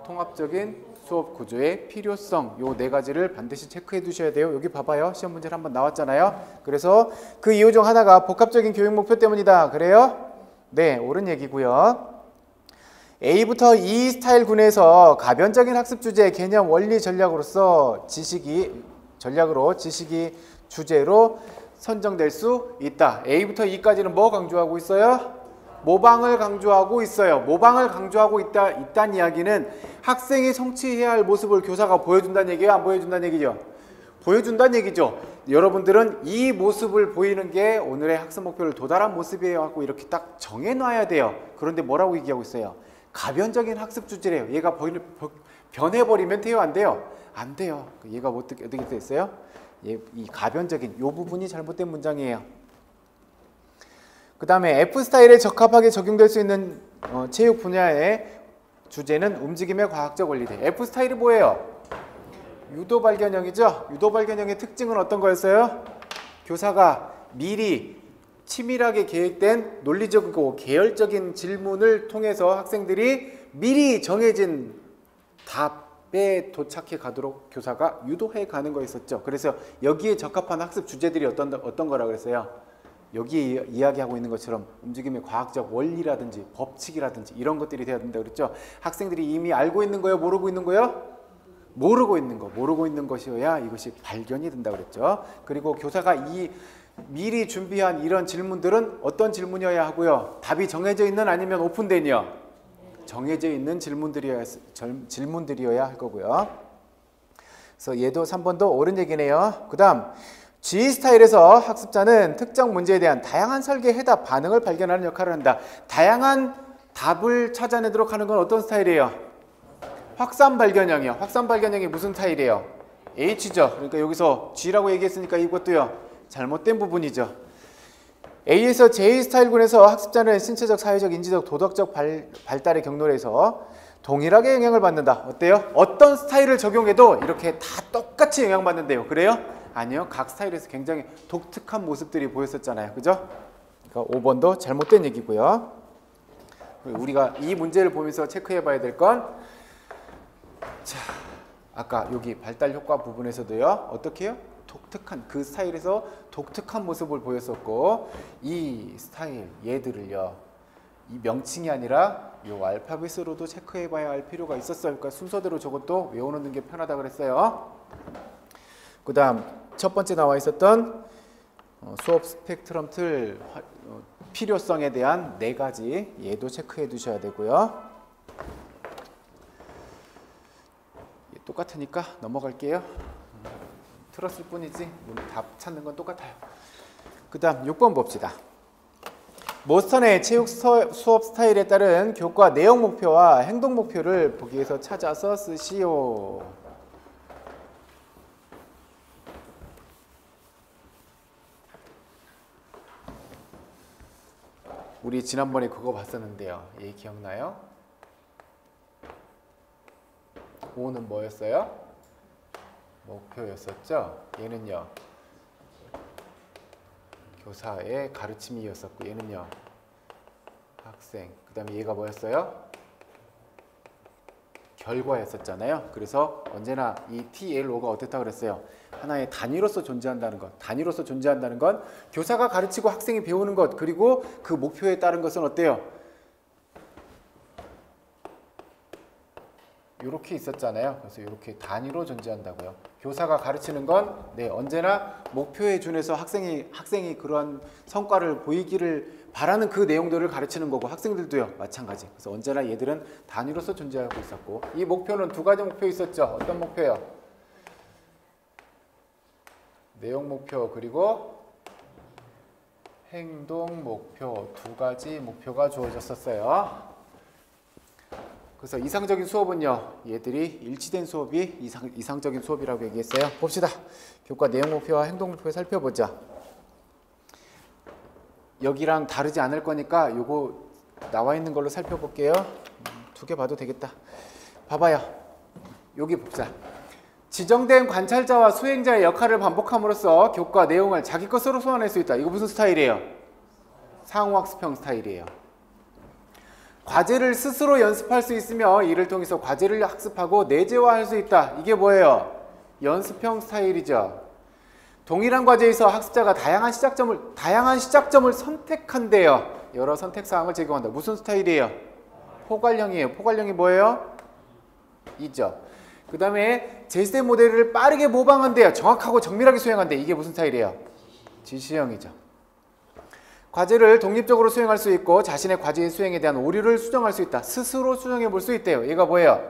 Speaker 1: 통합적인 수업 구조의 필요성. 요 4가지를 반드시 체크해 두셔야 돼요. 여기 봐봐요. 시험 문제를 한번 나왔잖아요. 그래서 그 이유 중 하나가 복합적인 교육 목표 때문이다. 그래요? 네, 옳은 얘기고요. A부터 E 스타일 군에서 가변적인 학습 주제, 개념, 원리, 전략으로 지식이 주제로 선정될 수 있다. A부터 E까지는 뭐 강조하고 있어요? 모방을 강조하고 있어요. 모방을 강조하고 있다는 이야기는 학생이 성취해야 할 모습을 교사가 보여준다는 얘기예요? 안 보여준다는 얘기죠? 보여준다는 얘기죠. 여러분들은 이 모습을 보이는 게 오늘의 학습 목표를 도달한 모습이에요 하고 이렇게 딱 정해놔야 돼요. 그런데 뭐라고 얘기하고 있어요? 가변적인 학습 주제래요. 얘가 변해버리면 돼요? 안 돼요? 안 돼요. 얘가 어떻게 됐어요? 이 가변적인 요 부분이 잘못된 문장이에요. 그 다음에 F스타일에 적합하게 적용될 수 있는 체육 분야의 주제는 움직임의 과학적 원리대. F스타일이 뭐예요? 유도발견형이죠. 유도발견형의 특징은 어떤 거였어요? 교사가 미리 치밀하게 계획된 논리적이고 계열적인 질문을 통해서 학생들이 미리 정해진 답에 도착해 가도록 교사가 유도해 가는 거였었죠. 그래서 여기에 적합한 학습 주제들이 어떤 거라 그랬어요? 여기 이야기하고 있는 것처럼 움직임의 과학적 원리라든지 법칙이라든지 이런 것들이 돼야 된다고 그랬죠. 학생들이 이미 알고 있는 거예요? 모르고 있는 거예요? 모르고 있는 것이어야 이것이 발견이 된다고 그랬죠. 그리고 교사가 이 미리 준비한 이런 질문들은 어떤 질문이어야 하고요? 답이 정해져 있는 아니면 오픈된이요? 정해져 있는 질문들이어야 할 거고요. 그래서 얘도 3번도 옳은 얘기네요. 그 다음 G 스타일에서 학습자는 특정 문제에 대한 다양한 설계, 해답, 반응을 발견하는 역할을 한다. 다양한 답을 찾아내도록 하는 건 어떤 스타일이에요? 확산 발견형이요. 확산 발견형이 무슨 스타일이에요? H죠. 그러니까 여기서 G라고 얘기했으니까 이것도요, 잘못된 부분이죠. A에서 J 스타일군에서 학습자는 신체적, 사회적, 인지적, 도덕적 발달의 경로에서 동일하게 영향을 받는다. 어때요? 어떤 스타일을 적용해도 이렇게 다 똑같이 영향받는데요. 그래요? 아니요. 각 스타일에서 굉장히 독특한 모습들이 보였었잖아요. 그죠? 그러니까 5번도 잘못된 얘기고요. 우리가 이 문제를 보면서 체크해 봐야 될 건, 자, 아까 여기 발달 효과 부분에서도요, 어떻게 해요? 독특한, 그 스타일에서 독특한 모습을 보였었고, 이 스타일, 얘들을요, 이 명칭이 아니라 요 알파벳으로도 체크해 봐야 할 필요가 있었어요. 그러니까 순서대로 저것도 외워놓는 게 편하다 그랬어요. 그 다음 첫 번째 나와 있었던 수업 스펙트럼 틀 필요성에 대한 4가지, 얘도 체크해 두셔야 되고요. 똑같으니까 넘어갈게요. 틀었을 뿐이지 답 찾는 건 똑같아요. 그 다음 6번 봅시다. 모스턴의 체육 수업 스타일에 따른 교과 내용 목표와 행동 목표를 보기에서 찾아서 쓰시오. 우리 지난번에 그거 봤었는데요. 얘 기억나요? 5는 뭐였어요? 목표였었죠? 얘는요, 교사의 가르침이었었고, 얘는요, 학생. 그 다음에 얘가 뭐였어요? 결과였었잖아요. 그래서 언제나 이 TLO가 어땠다 그랬어요? 하나의 단위로서 존재한다는 것. 단위로서 존재한다는 건 교사가 가르치고 학생이 배우는 것, 그리고 그 목표에 따른 것은 어때요? 이렇게 있었잖아요. 그래서 이렇게 단위로 존재한다고요. 교사가 가르치는 건 언제나 목표에 준해서 학생이 그러한 성과를 보이기를 바라는 그 내용들을 가르치는 거고, 학생들도요 마찬가지. 그래서 언제나 얘들은 단위로서 존재하고 있었고, 이 목표는 2가지 목표 있었죠. 어떤 목표요? 내용 목표 그리고 행동 목표, 2가지 목표가 주어졌었어요. 그래서 이상적인 수업은요, 얘들이 일치된 수업이 이상적인 수업이라고 얘기했어요. 봅시다. 교과 내용 목표와 행동 목표 살펴보자. 여기랑 다르지 않을 거니까 요거 나와 있는 걸로 살펴볼게요. 2개 봐도 되겠다. 봐봐요. 여기 봅시다. 지정된 관찰자와 수행자의 역할을 반복함으로써 교과 내용을 자기 것으로 소환할 수 있다. 이거 무슨 스타일이에요? 상호학습형 스타일이에요. 과제를 스스로 연습할 수 있으며 이를 통해서 과제를 학습하고 내재화할 수 있다. 이게 뭐예요? 연습형 스타일이죠. 동일한 과제에서 학습자가 다양한 시작점을 선택한대요. 여러 선택사항을 제공한다. 무슨 스타일이에요? 포괄형이에요. 포괄형이 뭐예요? 이죠. 그 다음에 제세 모델을 빠르게 모방한대요. 정확하고 정밀하게 수행한대. 이게 무슨 스타일이에요? 지시형이죠. 과제를 독립적으로 수행할 수 있고 자신의 과제 수행에 대한 오류를 수정할 수 있다. 스스로 수정해 볼 수 있대요. 얘가 뭐예요?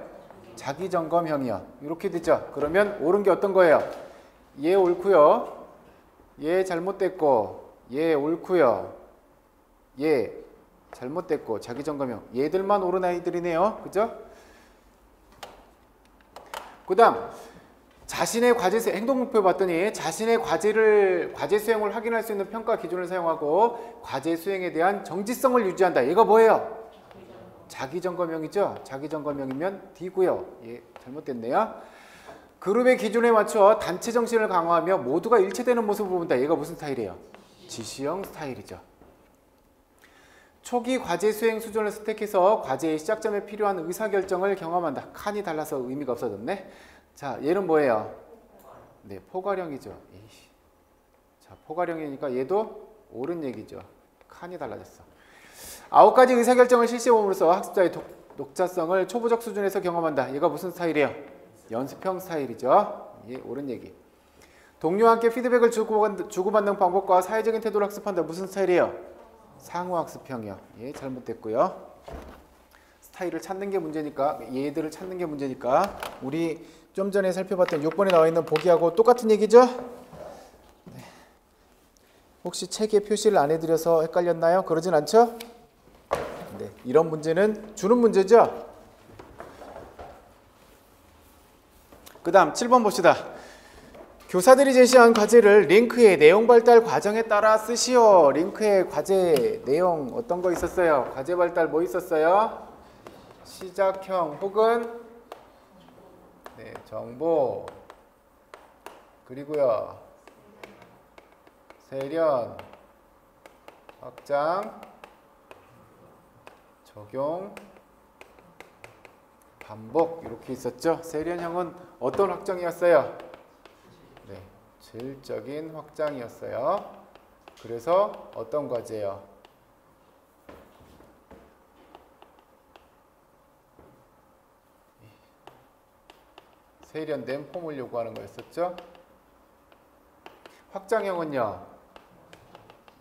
Speaker 1: 자기점검형이요. 이렇게 되죠. 그러면 옳은 게 어떤 거예요? 얘 옳고요. 얘 잘못됐고, 얘 옳고요. 얘 잘못됐고, 자기점검형. 얘들만 옳은 아이들이네요. 그죠? 그 다음 자신의 과제 행동 목표 봤더니 자신의 과제 수행을 확인할 수 있는 평가 기준을 사용하고 과제 수행에 대한 정지성을 유지한다. 얘가 뭐예요? 자기점검형이죠. 자기점검형이면 D고요. 예, 잘못됐네요. 그룹의 기준에 맞춰 단체 정신을 강화하며 모두가 일체되는 모습을 본다. 얘가 무슨 스타일이에요? 지시형 스타일이죠. 초기 과제 수행 수준을 스택해서 과제의 시작점에 필요한 의사결정을 경험한다. 칸이 달라서 의미가 없어졌네. 자, 얘는 뭐예요? 네, 포괄형이죠. 자, 포괄형이니까 얘도 옳은 얘기죠. 칸이 달라졌어. 9가지 의사결정을 실시해봄으로써 학습자의 독자성을 초보적 수준에서 경험한다. 얘가 무슨 스타일이에요? 연습형 스타일이죠. 예, 옳은 얘기. 동료와 함께 피드백을 주고받는 방법과 사회적인 태도를 학습한다. 무슨 스타일이에요? 상호학습형이요. 예, 잘못됐고요. 스타일을 찾는 게 문제니까, 얘들을 찾는 게 문제니까 우리 좀 전에 살펴봤던 6번에 나와 있는 보기하고 똑같은 얘기죠? 네. 혹시 책에 표시를 안 해드려서 헷갈렸나요? 그러진 않죠? 네, 이런 문제는 주는 문제죠? 그 다음 7번 봅시다. 교사들이 제시한 과제를 링크의 내용 발달 과정에 따라 쓰시오. 링크의 과제 내용 어떤 거 있었어요? 과제 발달 뭐 있었어요? 시작형 혹은 정보, 그리고요 세련, 확장, 적용, 반복 이렇게 있었죠. 세련형은 어떤 확장이었어요? 네, 질적인 확장이었어요. 그래서 어떤 과제예요? 세련된 폼을 요구하는 거였었죠. 확장형은요,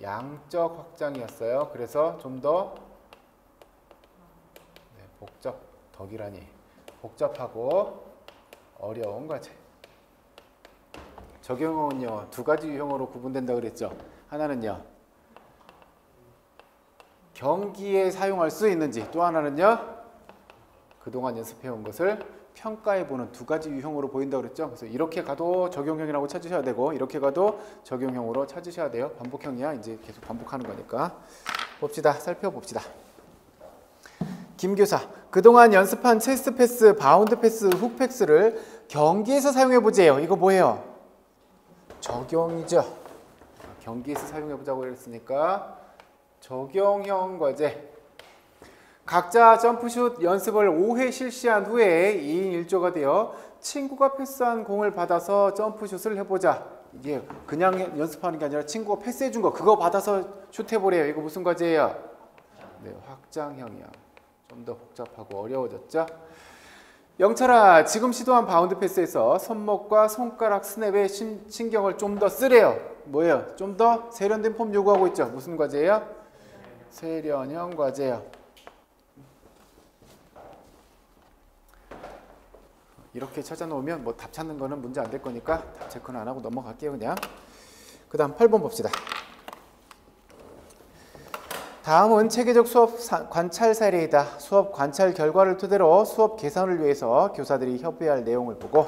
Speaker 1: 양적 확장이었어요. 그래서 좀 더 덕이라니 복잡하고 어려운 과제. 적용형은요, 두 가지 유형으로 구분된다고 그랬죠. 하나는요, 경기에 사용할 수 있는지, 또 하나는요, 그동안 연습해온 것을 평가해보는 두 가지 유형으로 보인다고 그랬죠. 그래서 이렇게 가도 적용형이라고 찾으셔야 되고, 이렇게 가도 적용형으로 찾으셔야 돼요. 반복형이야. 이제 계속 반복하는 거니까. 봅시다. 살펴봅시다. 김교사, 그동안 연습한 체스트 패스, 바운드 패스, 훅 패스를 경기에서 사용해보재요. 이거 뭐예요? 적용이죠. 경기에서 사용해보자고 했으니까 적용형 과제. 각자 점프슛 연습을 5회 실시한 후에 2인 1조가 되어 친구가 패스한 공을 받아서 점프슛을 해보자. 이게 그냥 연습하는 게 아니라 친구가 패스해준 거 그거 받아서 슛해보래요. 이거 무슨 과제예요? 네, 확장형이야. 좀 더 복잡하고 어려워졌죠? 영철아, 지금 시도한 바운드 패스에서 손목과 손가락 스냅에 신경을 좀 더 쓰래요. 뭐예요? 좀 더 세련된 폼 요구하고 있죠? 무슨 과제예요? 세련형 과제예요. 이렇게 찾아놓으면 뭐 답 찾는 거는 문제 안 될 거니까 답 체크는 안 하고 넘어갈게요. 그냥. 그 다음 8번 봅시다. 다음은 체계적 수업 관찰 사례이다. 수업 관찰 결과를 토대로 수업 개선을 위해서 교사들이 협의할 내용을 보고,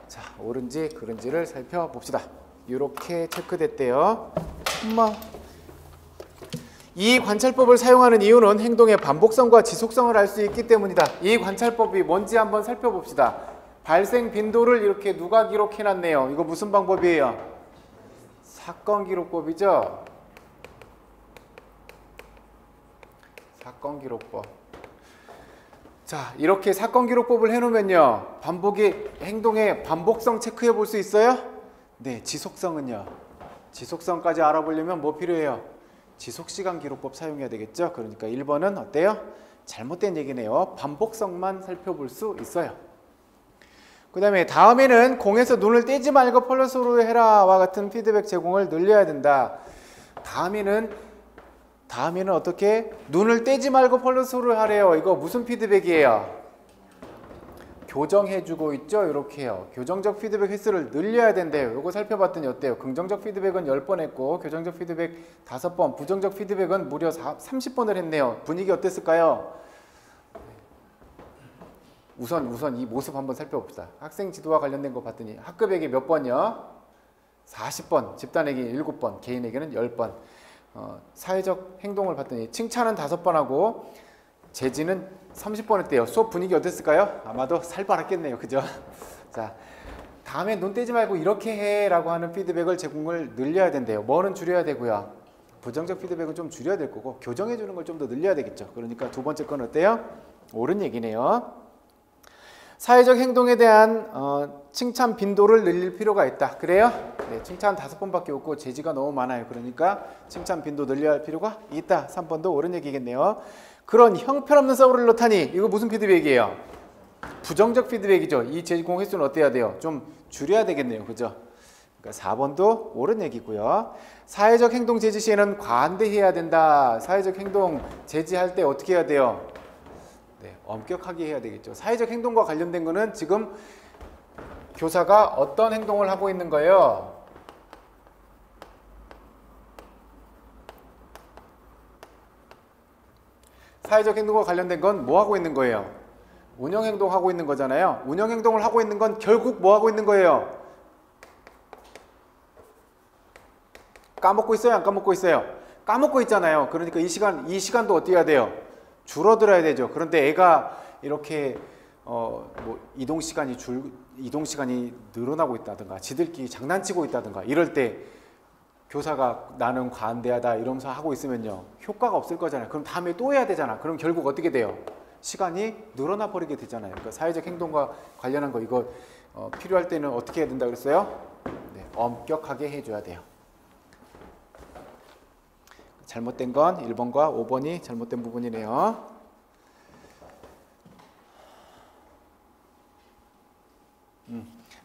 Speaker 1: 자, 옳은지 그른지를 살펴봅시다. 이렇게 체크됐대요. 이 관찰법을 사용하는 이유는 행동의 반복성과 지속성을 알 수 있기 때문이다. 이 관찰법이 뭔지 한번 살펴봅시다. 발생 빈도를 이렇게 누가 기록해놨네요. 이거 무슨 방법이에요? 사건 기록법이죠. 사건 기록법. 자, 이렇게 사건 기록법을 해놓으면요, 반복의 행동의 반복성 체크해 볼 수 있어요? 네, 지속성은요. 지속성까지 알아보려면 뭐 필요해요? 지속시간 기록법 사용해야 되겠죠. 그러니까 1번은 어때요? 잘못된 얘기네요. 반복성만 살펴볼 수 있어요. 그 다음에 다음에는 공에서 눈을 떼지 말고 펄러스로 해라와 같은 피드백 제공을 늘려야 된다. 다음에는 어떻게? 눈을 떼지 말고 펄러스로 하래요. 이거 무슨 피드백이에요? 교정해주고 있죠. 이렇게요. 교정적 피드백 횟수를 늘려야 된대요. 이거 살펴봤더니 어때요? 긍정적 피드백은 10번 했고 교정적 피드백 5번, 부정적 피드백은 무려 30번을 했네요. 분위기 어땠을까요? 우선 이 모습 한번 살펴봅시다. 학생 지도와 관련된 거 봤더니 학급에게 몇 번이요? 40번, 집단에게 7번, 개인에게는 10번. 사회적 행동을 봤더니 칭찬은 5번 하고 제지는 30번 했대요. 수업 분위기 어땠을까요? 아마도 살벌했겠네요. 그죠? 자, 다음에 눈 떼지 말고 이렇게 해 라고 하는 피드백을 제공을 늘려야 된대요. 뭐는 줄여야 되고요? 부정적 피드백은 좀 줄여야 될 거고 교정해 주는 걸 좀 더 늘려야 되겠죠. 그러니까 두 번째 건 어때요? 옳은 얘기네요. 사회적 행동에 대한 칭찬 빈도를 늘릴 필요가 있다. 그래요? 네, 칭찬 5번밖에 없고 제지가 너무 많아요. 그러니까 칭찬 빈도 늘려야 할 필요가 있다. 3번도 옳은 얘기겠네요. 그런 형편없는 서울을 넣다니 이거 무슨 피드백이에요? 부정적 피드백이죠. 이 제공 횟수는 어때야 돼요? 좀 줄여야 되겠네요. 그죠? 그러니까 4번도 옳은 얘기고요. 사회적 행동 제지 시에는 관대해야 된다. 사회적 행동 제지할 때 어떻게 해야 돼요? 네, 엄격하게 해야 되겠죠. 사회적 행동과 관련된 거는 지금 교사가 어떤 행동을 하고 있는 거예요? 사회적 행동과 관련된 건 뭐 하고 있는 거예요? 운영행동 하고 있는 거잖아요. 운영행동을 하고 있는 건 결국 뭐 하고 있는 거예요? 까먹고 있어요? 안 까먹고 있어요? 까먹고 있잖아요. 그러니까 이 시간도 어떻게 해야 돼요? 줄어들어야 되죠. 그런데 애가 이렇게 뭐 이동 시간이 늘어나고 있다든가 지들끼리 장난치고 있다든가 이럴 때 교사가 나는 관대하다 이러면서 하고 있으면요. 효과가 없을 거잖아요. 그럼 다음에 또 해야 되잖아. 그럼 결국 어떻게 돼요? 시간이 늘어나 버리게 되잖아요. 그러니까 사회적 행동과 관련한 거 이거 필요할 때는 어떻게 해야 된다 그랬어요? 네, 엄격하게 해줘야 돼요. 잘못된 건 1번과 5번이 잘못된 부분이네요.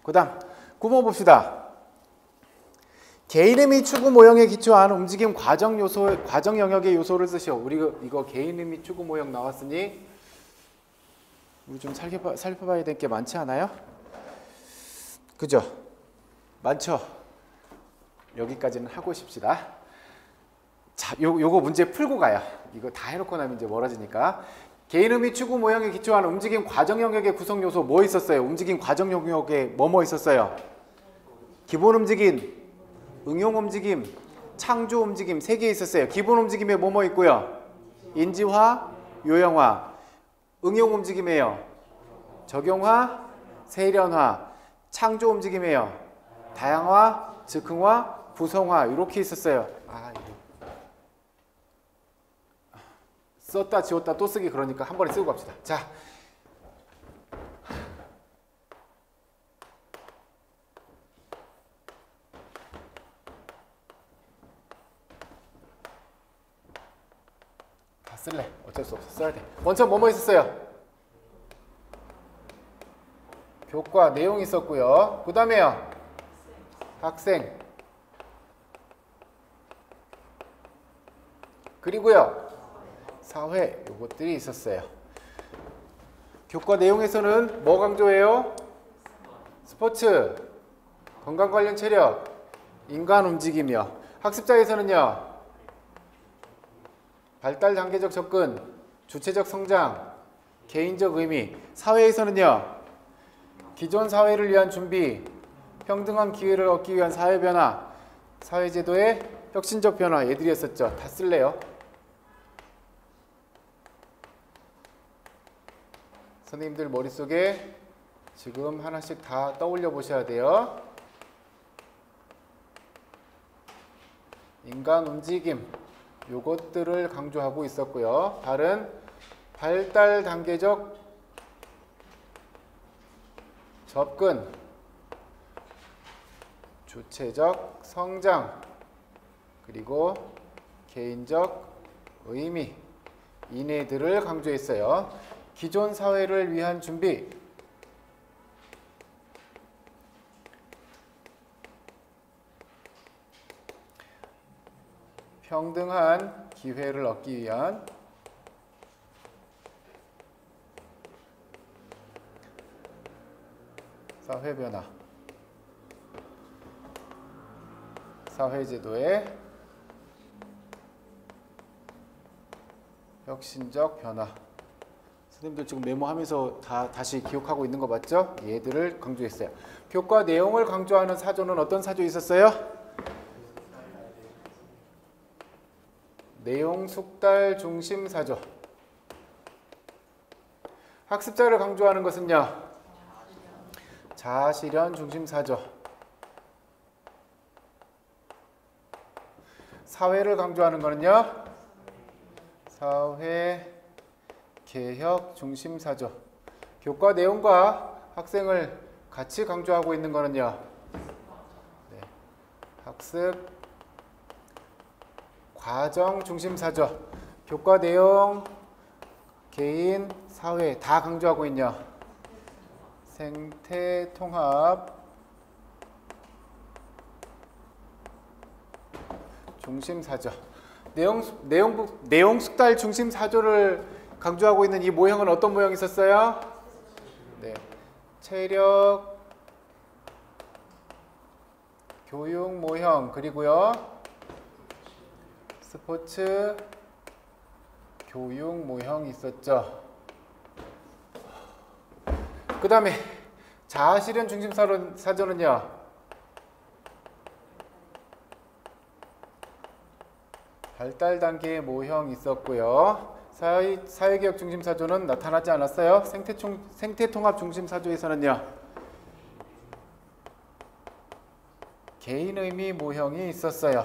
Speaker 1: 그 다음 9번 봅시다. 개인의 및 추구 모형에 기초한 움직임 과정 영역의 요소를 쓰시오. 우리 이거 개인의 및 추구 모형 나왔으니 우리 좀 살펴봐야 될 게 많지 않아요? 그죠? 많죠? 여기까지는 하고 싶시다. 자, 요거 문제 풀고 가요. 이거 다 해놓고 나면 이제 멀어지니까. 개인의 및 추구 모형에 기초한 움직임 과정 영역의 구성 요소 뭐 있었어요? 움직임 과정 영역에 뭐 있었어요? 기본 움직임, 응용 움직임, 창조 움직임 3개 있었어요. 기본 움직임에 뭐 있고요? 인지화, 요형화. 응용 움직임이에요. 적용화, 세련화. 창조 움직임이에요. 다양화, 즉흥화, 구성화 이렇게 있었어요. 썼다 지웠다 또 쓰기 그러니까 한 번에 쓰고 갑시다. 자, 다 쓸래. 어쩔 수 없어. 써야 돼. 먼저 뭐 있었어요? 교과 내용이 있었고요. 그 다음에요. 학생. 그리고요. 사회 요것들이 있었어요. 교과 내용에서는 뭐 강조해요? 스포츠, 건강 관련 체력, 인간 움직임이요. 학습자에서는요. 발달 단계적 접근, 주체적 성장, 개인적 의미. 사회에서는요. 기존 사회를 위한 준비, 평등한 기회를 얻기 위한 사회 변화, 사회제도의 혁신적 변화 얘들이 했었죠. 다 쓸래요. 선생님들 머릿속에 지금 하나씩 다 떠올려 보셔야 돼요. 인간 움직임 요것들을 강조하고 있었고요. 다른 발달 단계적 접근, 주체적 성장, 그리고 개인적 의미 이네들을 강조했어요. 기존 사회를 위한 준비, 평등한 기회를 얻기 위한 사회 변화, 사회제도의 혁신적 변화. 선생님들 지금 메모하면서 다시 기억하고 있는 거 맞죠? 얘들을 강조했어요. 교과 내용을 강조하는 사조는 어떤 사조 있었어요? 내용 숙달 중심 사조. 학습자를 강조하는 것은요? 자아실현 중심 사조. 사회를 강조하는 거는요? 사회 개혁 중심 사조. 교과 내용과 학생을 같이 강조하고 있는 거는요. 네. 학습 과정 중심 사조. 교과 내용, 개인, 사회 다 강조하고 있냐. 생태 통합 중심 사조. 내용 숙달 중심 사조를 강조하고 있는 이 모형은 어떤 모형이 있었어요? 네. 체력 교육 모형, 그리고요. 스포츠 교육 모형이 있었죠. 그 다음에 자아실현 중심 사조는요. 발달 단계의 모형이 있었고요. 사회개혁 중심 사조는 나타나지 않았어요. 생태통합 중심 사조에서는요. 개인 의미 모형이 있었어요.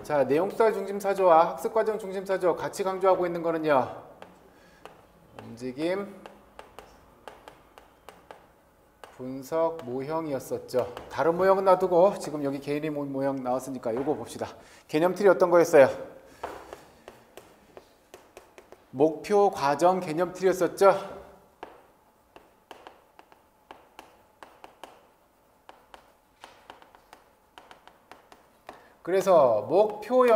Speaker 1: 자, 내용수사 중심사조와 학습과정 중심사조 같이 강조하고 있는 거는요. 움직임, 분석 모형이었었죠. 다른 모형은 놔두고 지금 여기 개인의 모형 나왔으니까 이거 봅시다. 개념틀이 어떤 거였어요? 목표 과정 개념틀이었었죠. 그래서 목표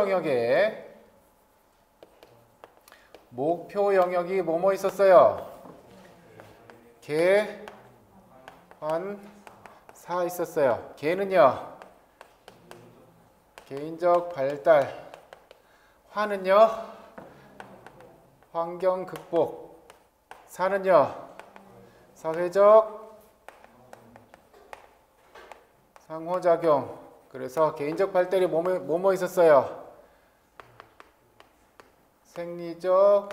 Speaker 1: 영역이 뭐뭐 있었어요? 개, 환, 사 있었어요. 개는요, 개인적 발달, 환은요, 환경 극복, 사는요, 사회적 상호작용. 그래서 개인적 발달이 뭐뭐 있었어요? 생리적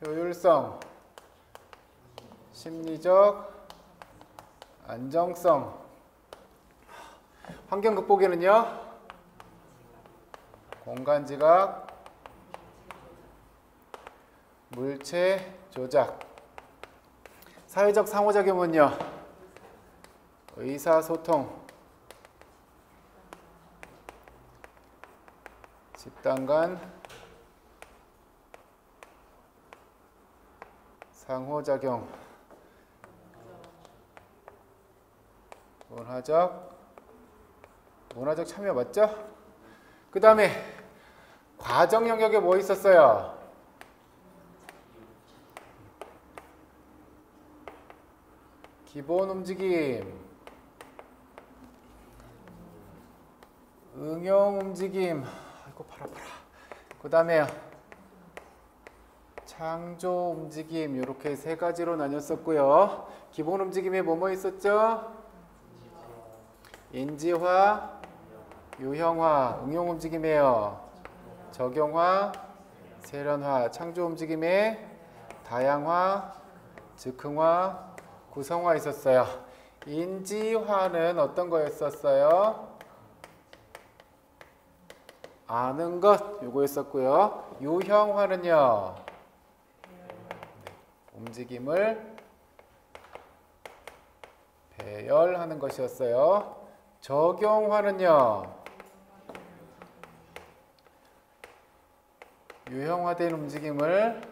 Speaker 1: 효율성, 심리적 안정성. 환경 극복에는요, 공간 지각, 물체 조작. 사회적 상호작용은요, 의사소통, 집단 간 상호작용, 문화적 참여 맞죠? 그 다음에 과정 영역에 뭐 있었어요? 기본 움직임, 응용 움직임, 아이고 팔 아파라. 그 다음에 창조 움직임, 이렇게 세 가지로 나뉘었었고요. 기본 움직임에 뭐뭐 있었죠? 인지화, 유형화, 응용 움직임이에요. 적용화, 세련화, 창조 움직임에 다양화, 즉흥화, 구성화 있었어요. 인지화는 어떤 거였었어요? 아는 것, 요거 했었고요. 유형화는요, 움직임을 배열하는 것이었어요. 적용화는요, 유형화된 움직임을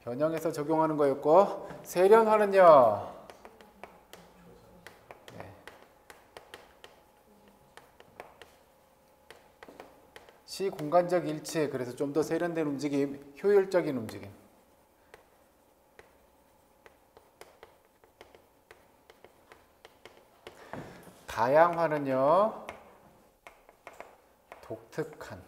Speaker 1: 변형해서 적용하는 거였고, 세련화는요, 시공간적 일치, 그래서 좀 더 세련된 움직임, 효율적인 움직임. 다양화는요, 독특한.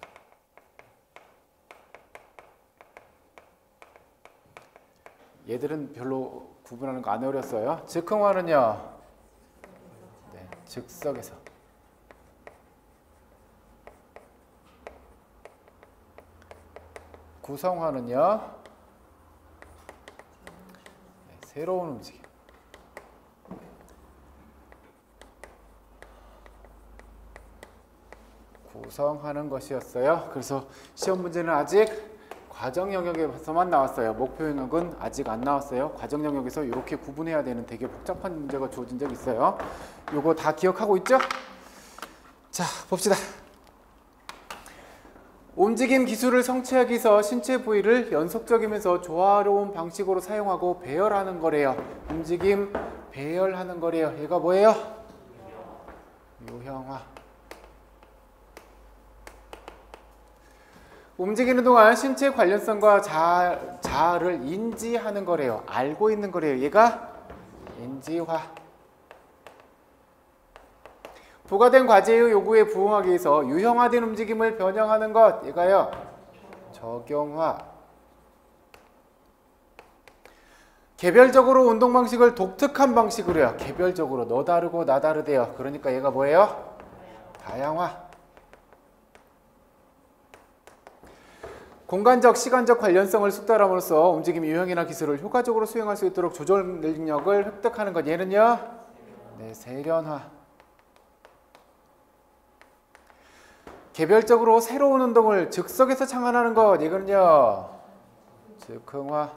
Speaker 1: 얘들은 별로 구분하는 거 안 어렸어요. 즉흥화는요, 즉석에서. 구성화는요, 새로운 움직임. 구성하는 것이었어요. 그래서 시험 문제는 아직 과정 영역에서만 나왔어요. 목표 영역은 아직 안 나왔어요. 과정 영역에서 이렇게 구분해야 되는 되게 복잡한 문제가 주어진 적이 있어요. 요거 다 기억하고 있죠? 자, 봅시다. 움직임 기술을 성취하기 위해서 신체 부위를 연속적이면서 조화로운 방식으로 사용하고 배열하는 거래요. 움직임 배열하는 거래요. 얘가 뭐예요? 유형화. 움직이는 동안 신체 관련성과 자아를 인지하는 거래요. 알고 있는 거래요. 얘가 인지화. 부과된 과제의 요구에 부응하기 위해서 유형화된 움직임을 변형하는 것, 얘가요, 적용화. 개별적으로 운동 방식을 독특한 방식으로요. 개별적으로 너 다르고 나 다르대요. 그러니까 얘가 뭐예요? 다양화. 공간적, 시간적 관련성을 숙달함으로써 움직임 유형이나 기술을 효과적으로 수행할 수 있도록 조절 능력을 획득하는 것. 얘는요? 네, 세련화. 개별적으로 새로운 운동을 즉석에서 창안하는 것. 이거는요? 즉흥화.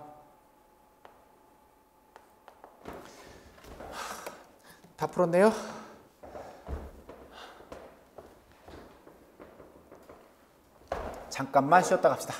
Speaker 1: 다 풀었네요. 잠깐만 쉬었다 갑시다.